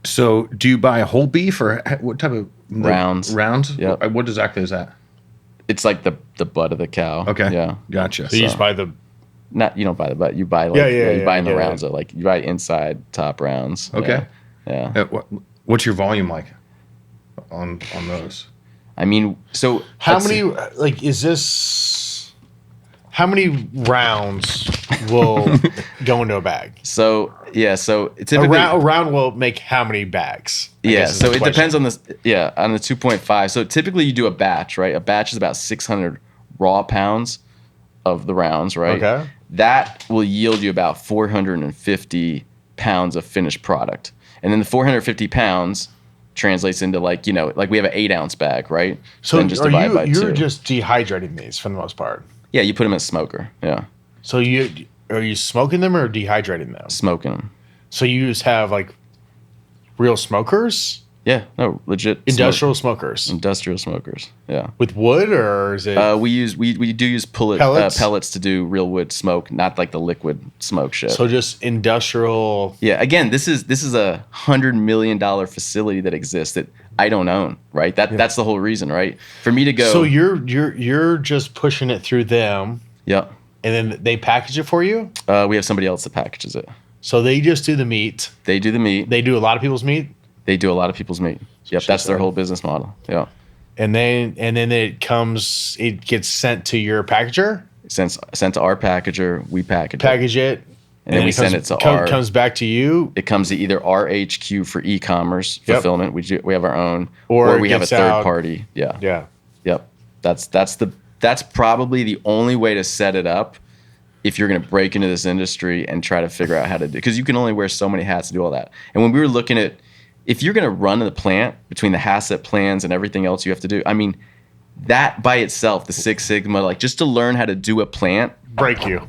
So, do you buy whole beef or what type of Rounds. Rounds? Yep. What exactly is that? It's like the butt of the cow. Okay. Yeah. Gotcha. so you just buy the not you don't buy the butt. You buy you buy in the rounds. Like you buy inside top rounds. Okay. Yeah. What's your volume like on those? I mean, so how many is this? How many rounds will go into a bag? So typically a round will make how many bags? So it depends on this. Yeah, on the 2.5. So typically you do a batch, right? A batch is about 600 raw pounds of the rounds, right? Okay. That will yield you about 450 pounds of finished product, and then the 450 pounds translates into like we have an 8-ounce bag, right? So then just divide by you're 2. just dehydrating these for the most part. Yeah, you put them in a smoker. Yeah. So are you smoking them or dehydrating them? Smoking them. So you just have like real smokers? Yeah, no, legit Industrial smokers. Industrial smokers. Yeah. With wood, or is it? We do use pellets to do real wood smoke, not like the liquid smoke shit. So just industrial. Yeah. Again, this is a $100 million facility that exists that I don't own. Right. That's the whole reason. Right. For me to go. So you're just pushing it through them. Yeah. And then they package it for you. We have somebody else that packages it. So they just do the meat. They do the meat. They do a lot of people's meat. They do a lot of people's meat. Yep, that's their whole business model. Yeah. And then it gets sent to your packager. Sent to our packager. We package it. And then we send it to comes back to you. It comes to either our HQ for e-commerce fulfillment. We have our own, or we have a third party. Yeah. Yeah. Yep. That's probably the only way to set it up if you're going to break into this industry and try to figure out how to do, because you can only wear so many hats to do all that. And when we were looking at, if you're going to run the plant between the HACCP plans and everything else you have to do, I mean, that by itself, the Six Sigma, like just to learn how to do a plant, break you.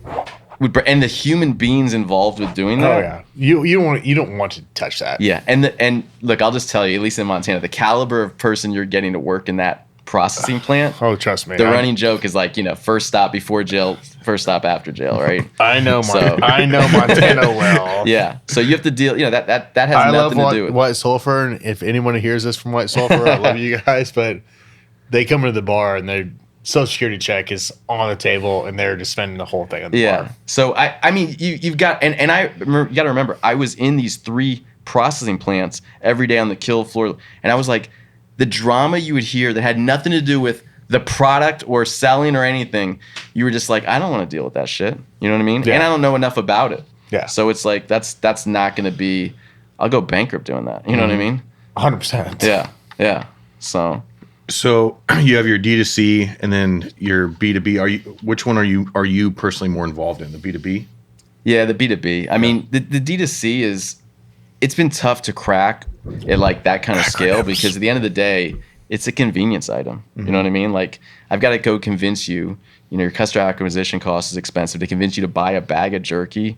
And the human beings involved with doing that. Oh yeah, you don't want to touch that. Yeah, and look, I'll just tell you, at least in Montana, the caliber of person you're getting to work in that processing plant. Oh, trust me. The running joke is like, first stop before jail, first stop after jail, right? I know Montana well. Yeah. So you have to deal, that has nothing to do with White Sulphur, and if anyone hears this from White Sulphur, I love you guys, but they come into the bar and their Social Security check is on the table and they're just spending the whole thing on the bar. So I mean, you've got, and you got to remember, I was in these 3 processing plants every day on the kill floor, and I was like, the drama you would hear that had nothing to do with the product or selling or anything, you were just like, I don't want to deal with that shit. You know what I mean? Yeah. And I don't know enough about it. Yeah. So it's like, that's not going to be, I'll go bankrupt doing that. You know what I mean? 100%. Yeah. Yeah. So you have your D2C and then your B2B. Which one are you personally more involved in, the B2B? Yeah, the B2B. I mean, the D2C it's been tough to crack at like that kind of scale, because at the end of the day, it's a convenience item. You know what I mean? Like, I've got to go convince you, your customer acquisition cost is expensive to convince you to buy a bag of jerky.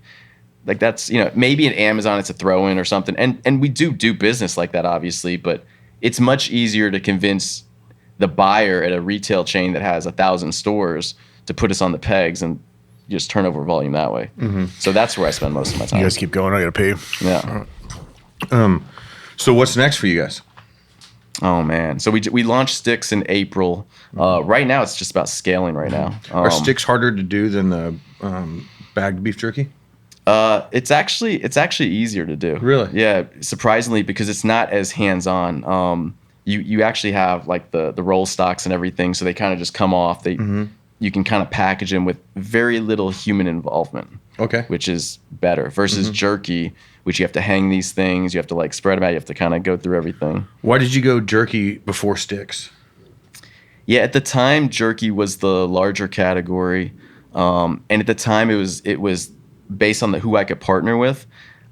Like, that's, maybe at Amazon it's a throw-in or something. And we do business like that, obviously, but it's much easier to convince the buyer at a retail chain that has 1,000 stores to put us on the pegs and just turn over volume that way. So that's where I spend most of my time. You guys keep going. I got to pee. Yeah. So what's next for you guys? Oh man! So we launched Sticks in April. Right now, it's just about scaling. Right now, Are Sticks harder to do than the bagged beef jerky? It's actually easier to do. Really? Yeah, surprisingly, because it's not as hands-on. You actually have like the roll stocks and everything, so they kind of just come off. You can kind of package them with very little human involvement. Okay. Which is better versus jerky, which you have to hang these things, you have to like spread them out, you have to kind of go through everything. Why did you go jerky before Sticks? Yeah, at the time, jerky was the larger category, and at the time it was based on who I could partner with.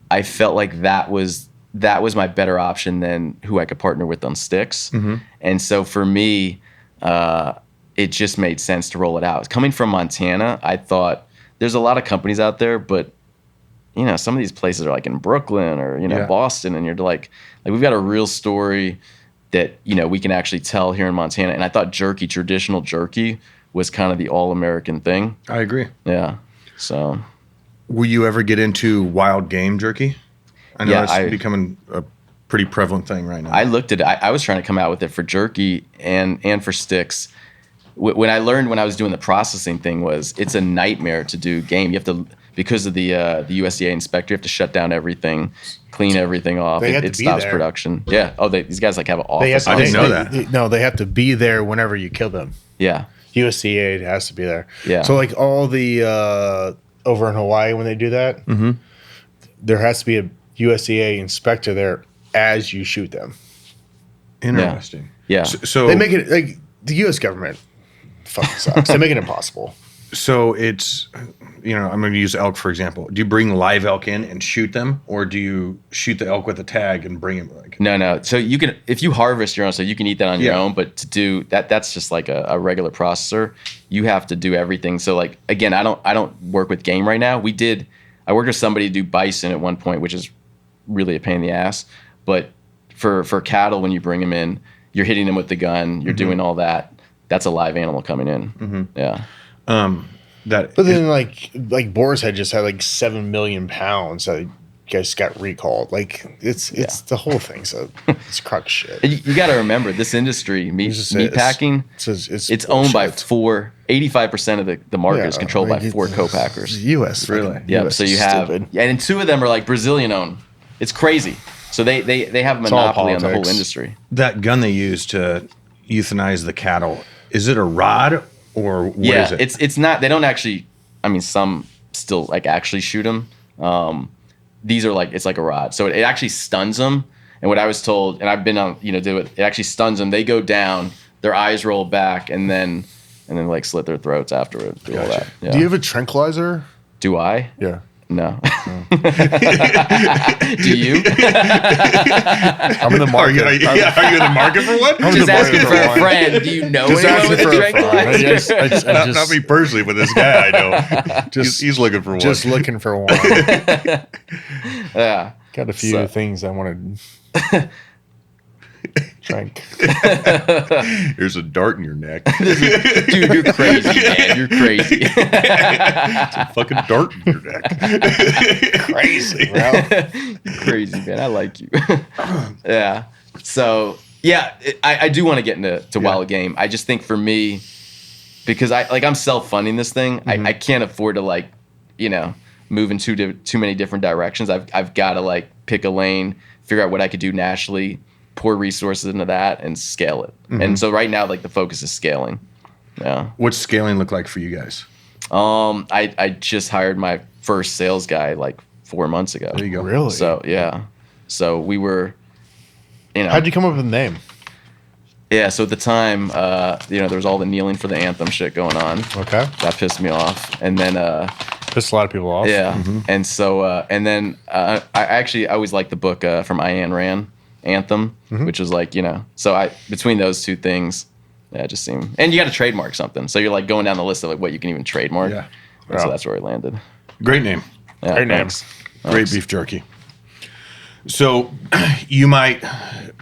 I felt like that was my better option than who I could partner with on Sticks, and so for me, it just made sense to roll it out. Coming from Montana, I thought, there's a lot of companies out there, but some of these places are like in Brooklyn or Boston, and you're like we've got a real story that we can actually tell here in Montana. And I thought traditional jerky was kind of the all-American thing. I agree. Yeah. So, will you ever get into wild game jerky? I know it's becoming a pretty prevalent thing right now. I looked at it. I was trying to come out with it for jerky and for Sticks. when I learned when I was doing the processing thing was it's a nightmare to do game. You have to, because of the USDA inspector, you have to shut down everything, clean everything off. It stops there. production. Yeah. Oh, these guys like have an office. I didn't know that. No, they have to be there whenever you kill them. Yeah. USDA has to be there. Yeah. So like all the over in Hawaii when they do that, there has to be a USDA inspector there as you shoot them. Interesting. Yeah. So They make it like the U.S. government fucking sucks. They make it impossible. So it's, I'm going to use elk for example. Do you bring live elk in and shoot them, or do you shoot the elk with a tag and bring him? Like, No. So you can, if you harvest your own, so you can eat that on your Yeah. own. But to do that's just like a regular processor. You have to do everything. So like again, I don't work with game right now. I worked with somebody to do bison at one point, which is really a pain in the ass. But for cattle, when you bring them in, you're hitting them with the gun. You're doing all that. That's a live animal coming in. Yeah. that. But then like Boar's Head just had like 7 million pounds that just got recalled. Like it's the whole thing. So it's a crock of shit. And you got to remember this industry, meat packing. It's owned by 85% of the market is controlled by 4 co-packers. U.S. Really? Yeah. So you have, stupid. and 2 of them are like Brazilian owned. It's crazy. So they have a monopoly on the whole politics. industry. That gun they use to euthanize the cattle, is it a rod or what is it? It's not. They don't actually. I mean, some still like actually shoot them. These are like it's like a rod, so it actually stuns them. And what I was told, and I've been on, do it. It actually stuns them. They go down, their eyes roll back, and then like slit their throats afterward. Do all that. Yeah. Do you have a tranquilizer? Do I? Yeah. No. Do you? I'm in the market. Are you in the market for one? Just asking for a friend. Do you know anyone with a tranquilizer? Not me personally, but this guy I know. He's looking for one. Just looking for one. Yeah. Got a few things I wanted. Trank. Here's a dart in your neck. Dude, you're crazy, man. You're crazy. Fucking dart in your neck. Crazy, bro. You're crazy, man. I like you. Yeah. So, yeah, I do want to get into wild game. I just think for me, because I'm self-funding this thing, I can't afford to move in too many different directions. I've got to pick a lane, figure out what I could do nationally, pour resources into that, and scale it. And so right now, the focus is scaling. Yeah. What's scaling look like for you guys? I just hired my first sales guy 4 months ago. There you go. Really? So yeah. So we were, How'd you come up with the name? Yeah. So at the time, there was all the kneeling for the anthem shit going on. Okay. That pissed me off. And then, Pissed a lot of people off. yeah. And so, and then I always liked the book from Ayn Rand, Anthem, which was so between those two things, it just seemed, and you got to trademark something. So you're going down the list of what you can even trademark. Yeah. And so that's where we landed. Great name. Yeah, Great name. thanks. Great beef jerky. So you might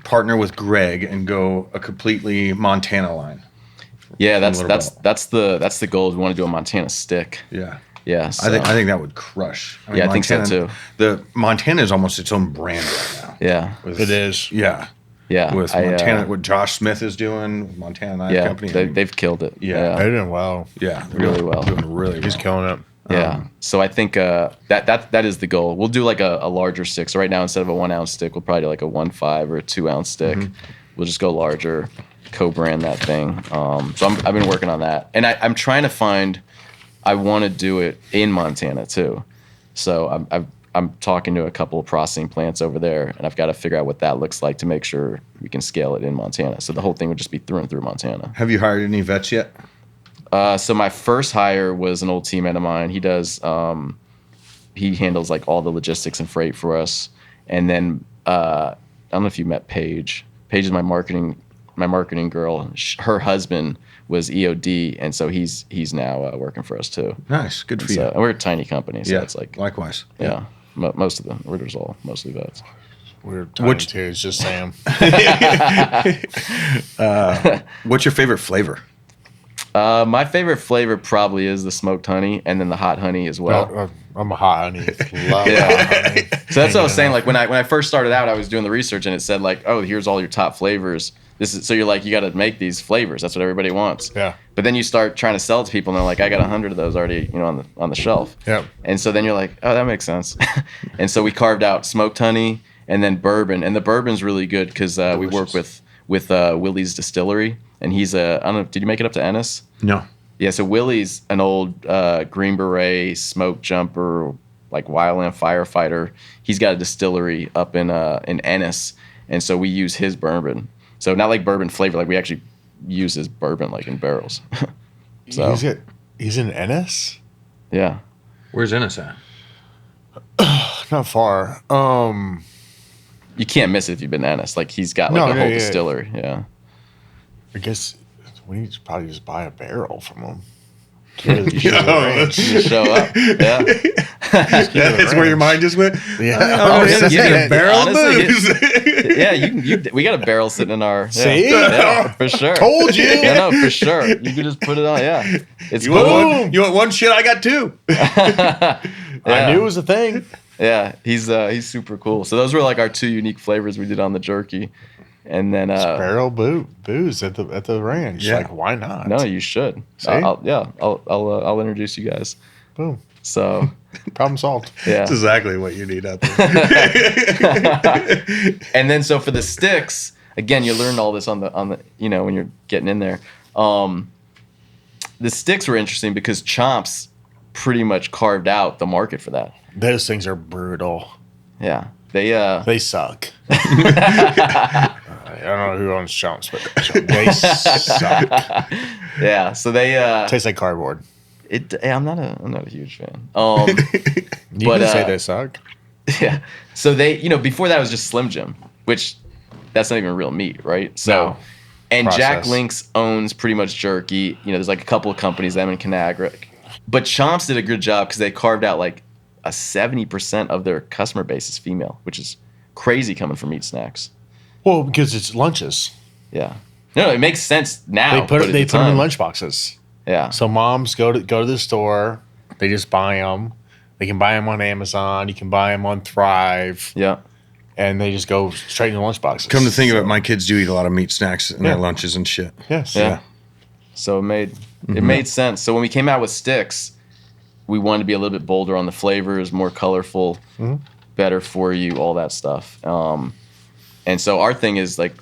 partner with Greg and go a completely Montana line. Yeah, that's the goal. We want to do a Montana stick. Yeah. Yeah, so, I think that would crush. I think so too. The Montana is almost its own brand right now. Yeah, It is. Yeah. yeah. With Montana, what Josh Smith is doing, Montana Knife Company. They've killed it. Yeah. They're doing well. Yeah, really well. Doing really well. He's killing it. Yeah. So I think that is the goal. We'll do a larger stick. So right now, instead of a 1 ounce stick, we'll probably do a 1.5 or a 2 ounce stick. We'll just go larger, co-brand that thing. So I've been working on that, and I'm trying to find. I want to do it in Montana too. So I'm talking to a couple of processing plants over there, and I've got to figure out what that looks like to make sure we can scale it in Montana. So the whole thing would just be through and through Montana. Have you hired any vets yet? So my first hire was an old teammate of mine. He does, he handles all the logistics and freight for us. And then I don't know if you met Paige. Paige is my marketing girl. Her husband was EOD, and so he's now working for us too. Nice, good for you. And we're a tiny company, so it's likewise. Yeah. Most of them. We're just all mostly vets. We're tiny too. It's just Sam. What's your favorite flavor? My favorite flavor probably is the smoked honey, and then the hot honey as well. I'm a hot honey. Love hot honey. So that's what I was saying. When I first started out, I was doing the research, and it said oh, here's all your top flavors. So you're like, you got to make these flavors. That's what everybody wants. Yeah. But then you start trying to sell it to people, and they're like, I got 100 of those already, on the shelf. Yeah. And so then you're like, oh, that makes sense. And so we carved out smoked honey and then bourbon, and the bourbon's really good because we work with Willie's Distillery, and he's I don't know, did you make it up to Ennis? No. Yeah, so Willie's an old Green Beret smoke jumper, like wildland firefighter. He's got a distillery up in Ennis, and so we use his bourbon. So not like bourbon flavor, like we actually use his bourbon like in barrels. So He's in Ennis? yeah. Where's Ennis at? Not far. You can't miss it if you've been to Ennis. Like he's got like a whole distillery. Yeah. I guess we need to probably just buy a barrel from him. You show up. Yeah. That's where your mind just went. Yeah. A barrel of Honestly, booze. Yeah, we got a barrel sitting in our. See? Yeah, for sure. Told you. Yeah, no, for sure. You could just put it on. Yeah, it's You cool. want one shit? I got two. I knew it was a thing. Yeah, he's super cool. So those were like our two unique flavors we did on the jerky, and then Barrel booze at the ranch. Yeah. Like, why not? no, you should. See? I'll introduce you guys. Boom. So Problem solved. yeah, That's exactly what you need out there. and then so for the sticks, again, you learned all this on the when you're getting in there. The sticks were interesting because Chomps pretty much carved out the market for that. Those things are brutal. Yeah, they suck. I don't know who owns Chomps, but they suck. yeah. So they Tastes like cardboard. I'm not a huge fan. You But, can say they suck. Yeah. So they, before that it was just Slim Jim, which that's not even real meat, right? So, No. and Jack Processed. Link's owns pretty much jerky. There's like a couple of companies, them in Conagra. But Chomps did a good job because they carved out like a 70% of their customer base is female, which is crazy coming from meat snacks. Well, because it's lunches. Yeah. No, it makes sense now. They put but at they the put them in time- lunch boxes. Yeah. So moms go to the store. They just buy them. They can buy them on Amazon. You can buy them on Thrive, Yeah. and they just go straight in the lunch boxes. Come to think of it, my kids do eat a lot of meat snacks in their Yeah. lunches and shit. Yes. Yeah. So it made sense. So when we came out with sticks, we wanted to be a little bit bolder on the flavors, more colorful, better for you, all that stuff. And so our thing is like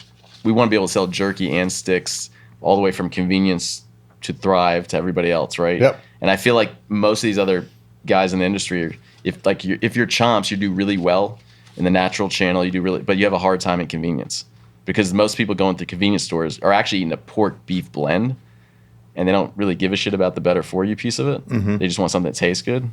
we want to be able to sell jerky and sticks all the way from convenience to Thrive to everybody else, right? Yep. And I feel like most of these other guys in the industry, if you're Chomps, you do really well in the natural channel, you do really, but you have a hard time in convenience because most people going through convenience stores are actually eating a pork beef blend, and they don't really give a shit about the better for you piece of it. They just want something that tastes good,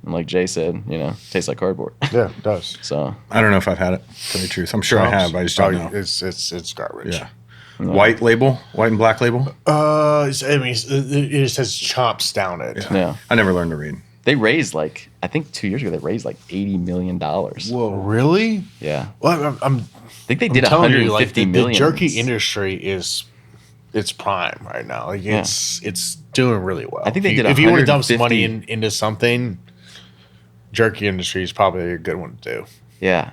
and like Jay said, tastes like cardboard. Yeah, it does. So I don't know if I've had it, to tell you the truth. I'm sure I have, but I just don't know. It's garbage. Yeah. White label? White and black label? It says Chomps down it. yeah, I never learned to read. they raised like I think 2 years ago they raised like $80 million. Whoa, really? Yeah, Well, I think they did telling 150 you, like, the million. jerky industry is it's prime right now. Like it's doing really well. I think they did If you want to dump some 150 money into something, jerky industry is probably a good one to do. Yeah,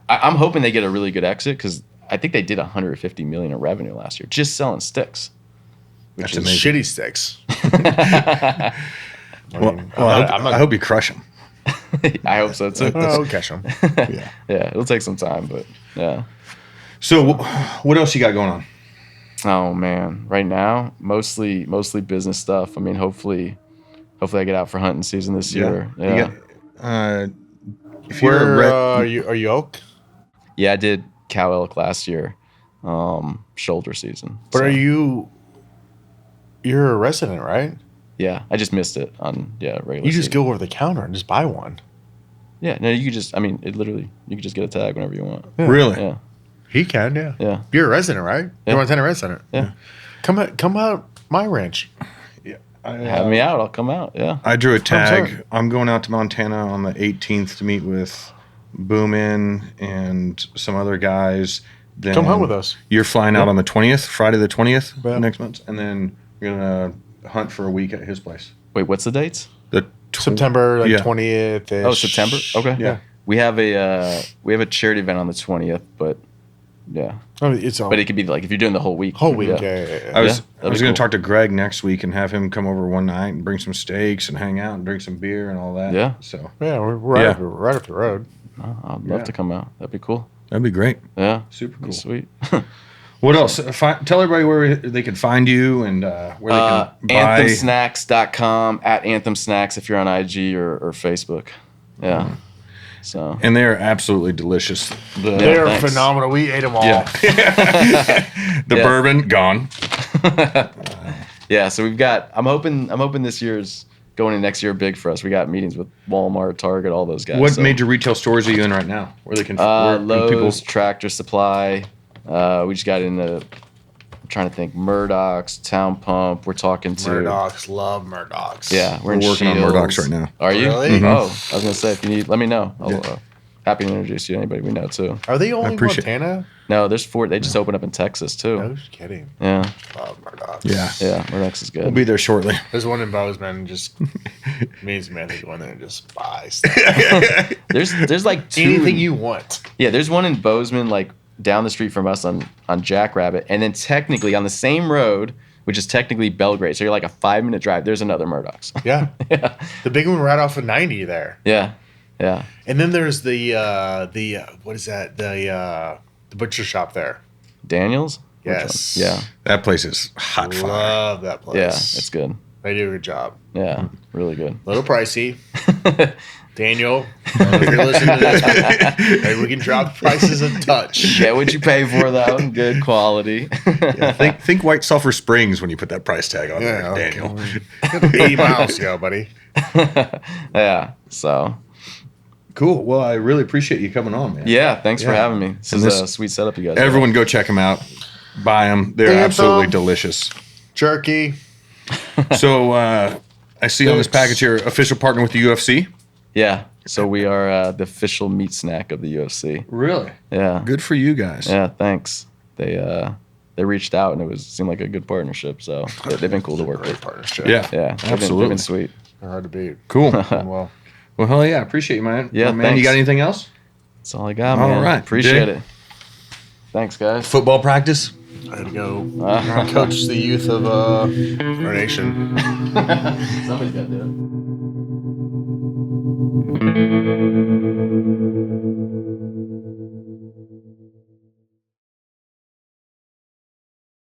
I'm hoping they get a really good exit because I think they did 150 million in revenue last year just selling sticks. That's It's amazing. shitty sticks. I hope you crush them. I hope so too. I'll catch them. Yeah. Yeah, it'll take some time, but yeah. So, what else you got going on? Oh man, right now mostly business stuff. I mean, hopefully I get out for hunting season this year. Yeah, You got, if you're a Where rec- are you elk? yeah. I did cow elk last year, shoulder season. But So, you're a resident, right? yeah, I just missed it on regular. You just season. go over to the counter and just buy one. Yeah, no, you could just. I mean, you could just get a tag whenever you want. really? Yeah, He can, yeah. yeah. You're a resident, right? Yeah. You're a Montana resident. Yeah. Come out my ranch. Have me out. I'll come out. Yeah. I drew a tag. sorry. I'm going out to Montana on the 18th to meet with Boomin and some other guys. Then Come home with us. You're flying out on the 20th, Friday the 20th Yeah. next month, and then we're gonna hunt for a week at his place. Wait, what's the dates? The September Yeah. 20th. Oh, September. Okay. Yeah. We have a charity event on the 20th, but Yeah. I mean, it's all But it could be like if you're doing the whole week. whole week. Yeah. Yeah. I was that'd be going cool. to talk to Greg next week and have him come over one night and bring some steaks and hang out and drink some beer and all that. Yeah. So Yeah, we're right, Yeah. right up the road. I'd love to come out. That'd be cool. that'd be great. Yeah. Super cool. Sweet. What else? Tell everybody where they can find you and where they can buy. AnthemSnacks.com, at Anthem Snacks if you're on IG or Facebook. Yeah. So. And they are absolutely delicious. They are thanks. phenomenal. We ate them all. Yeah. The Yeah. bourbon gone. Yeah, so I'm hoping this year's going into next year big for us. We got meetings with Walmart, Target, all those guys. What so. major retail stores are you in right now? Where they can where can Lowe's, Tractor Supply. We just got into, I'm trying to think, Murdoch's, Town Pump. We're talking to Murdochs, love Murdochs. Yeah, We're in working on Shields. Murdoch's right now. Are you? Really? Oh, I was gonna say if you need, let me know. I'll Yeah. happy to introduce you to anybody we know too. Are they only in appreciate- Montana? No, there's 4. They just opened up in Texas too. No, just kidding. Yeah, Love Murdochs. Yeah. yeah, Murdoch's is good. We'll be there shortly. There's one in Bozeman. Just means man, they go in there and just buy stuff. There's like 2 Anything you want. Yeah, there's one in Bozeman, like down the street from us on Jackrabbit, and then technically on the same road, which is technically Belgrade. So you're like a 5-minute drive. There's another Murdoch's. Yeah. Yeah, The big one right off of 90 there. yeah, yeah. And then there's the what is that? The butcher shop there. Daniels. Which Yes. one? Yeah, That place is hot fire. Love that place. yeah. It's good. They do a good job. Yeah, really good. Little pricey. Daniel, if you're listening to this, maybe we can drop prices a touch. Get what you pay for though. Good quality. Yeah, think White Sulphur Springs when you put that price tag on Yeah, there, Daniel. 80 miles to go, buddy. Yeah. So Cool. Well, I really appreciate you coming on, man. yeah, thanks for Yeah. having me. This And is this- a sweet setup, you guys. Everyone go check them out. Buy them. They're Anthem. absolutely delicious. Jerky. So I see on this package here, official partner with the UFC. Yeah. So we are the official meat snack of the UFC. Really? Yeah. Good for you guys. Yeah. Thanks. They reached out and seemed like a good partnership. So they've been cool to work Great with. partnership. Yeah. Yeah. They've Absolutely. been sweet. They're hard to beat. Cool. Well, Well, hell yeah. I appreciate you, man. Yeah, Man, you got thanks. anything else? That's all I got, All man. right. Appreciate Jay? it. Thanks, guys. Football practice? I had to go coach the youth of our nation. Somebody's got to do it.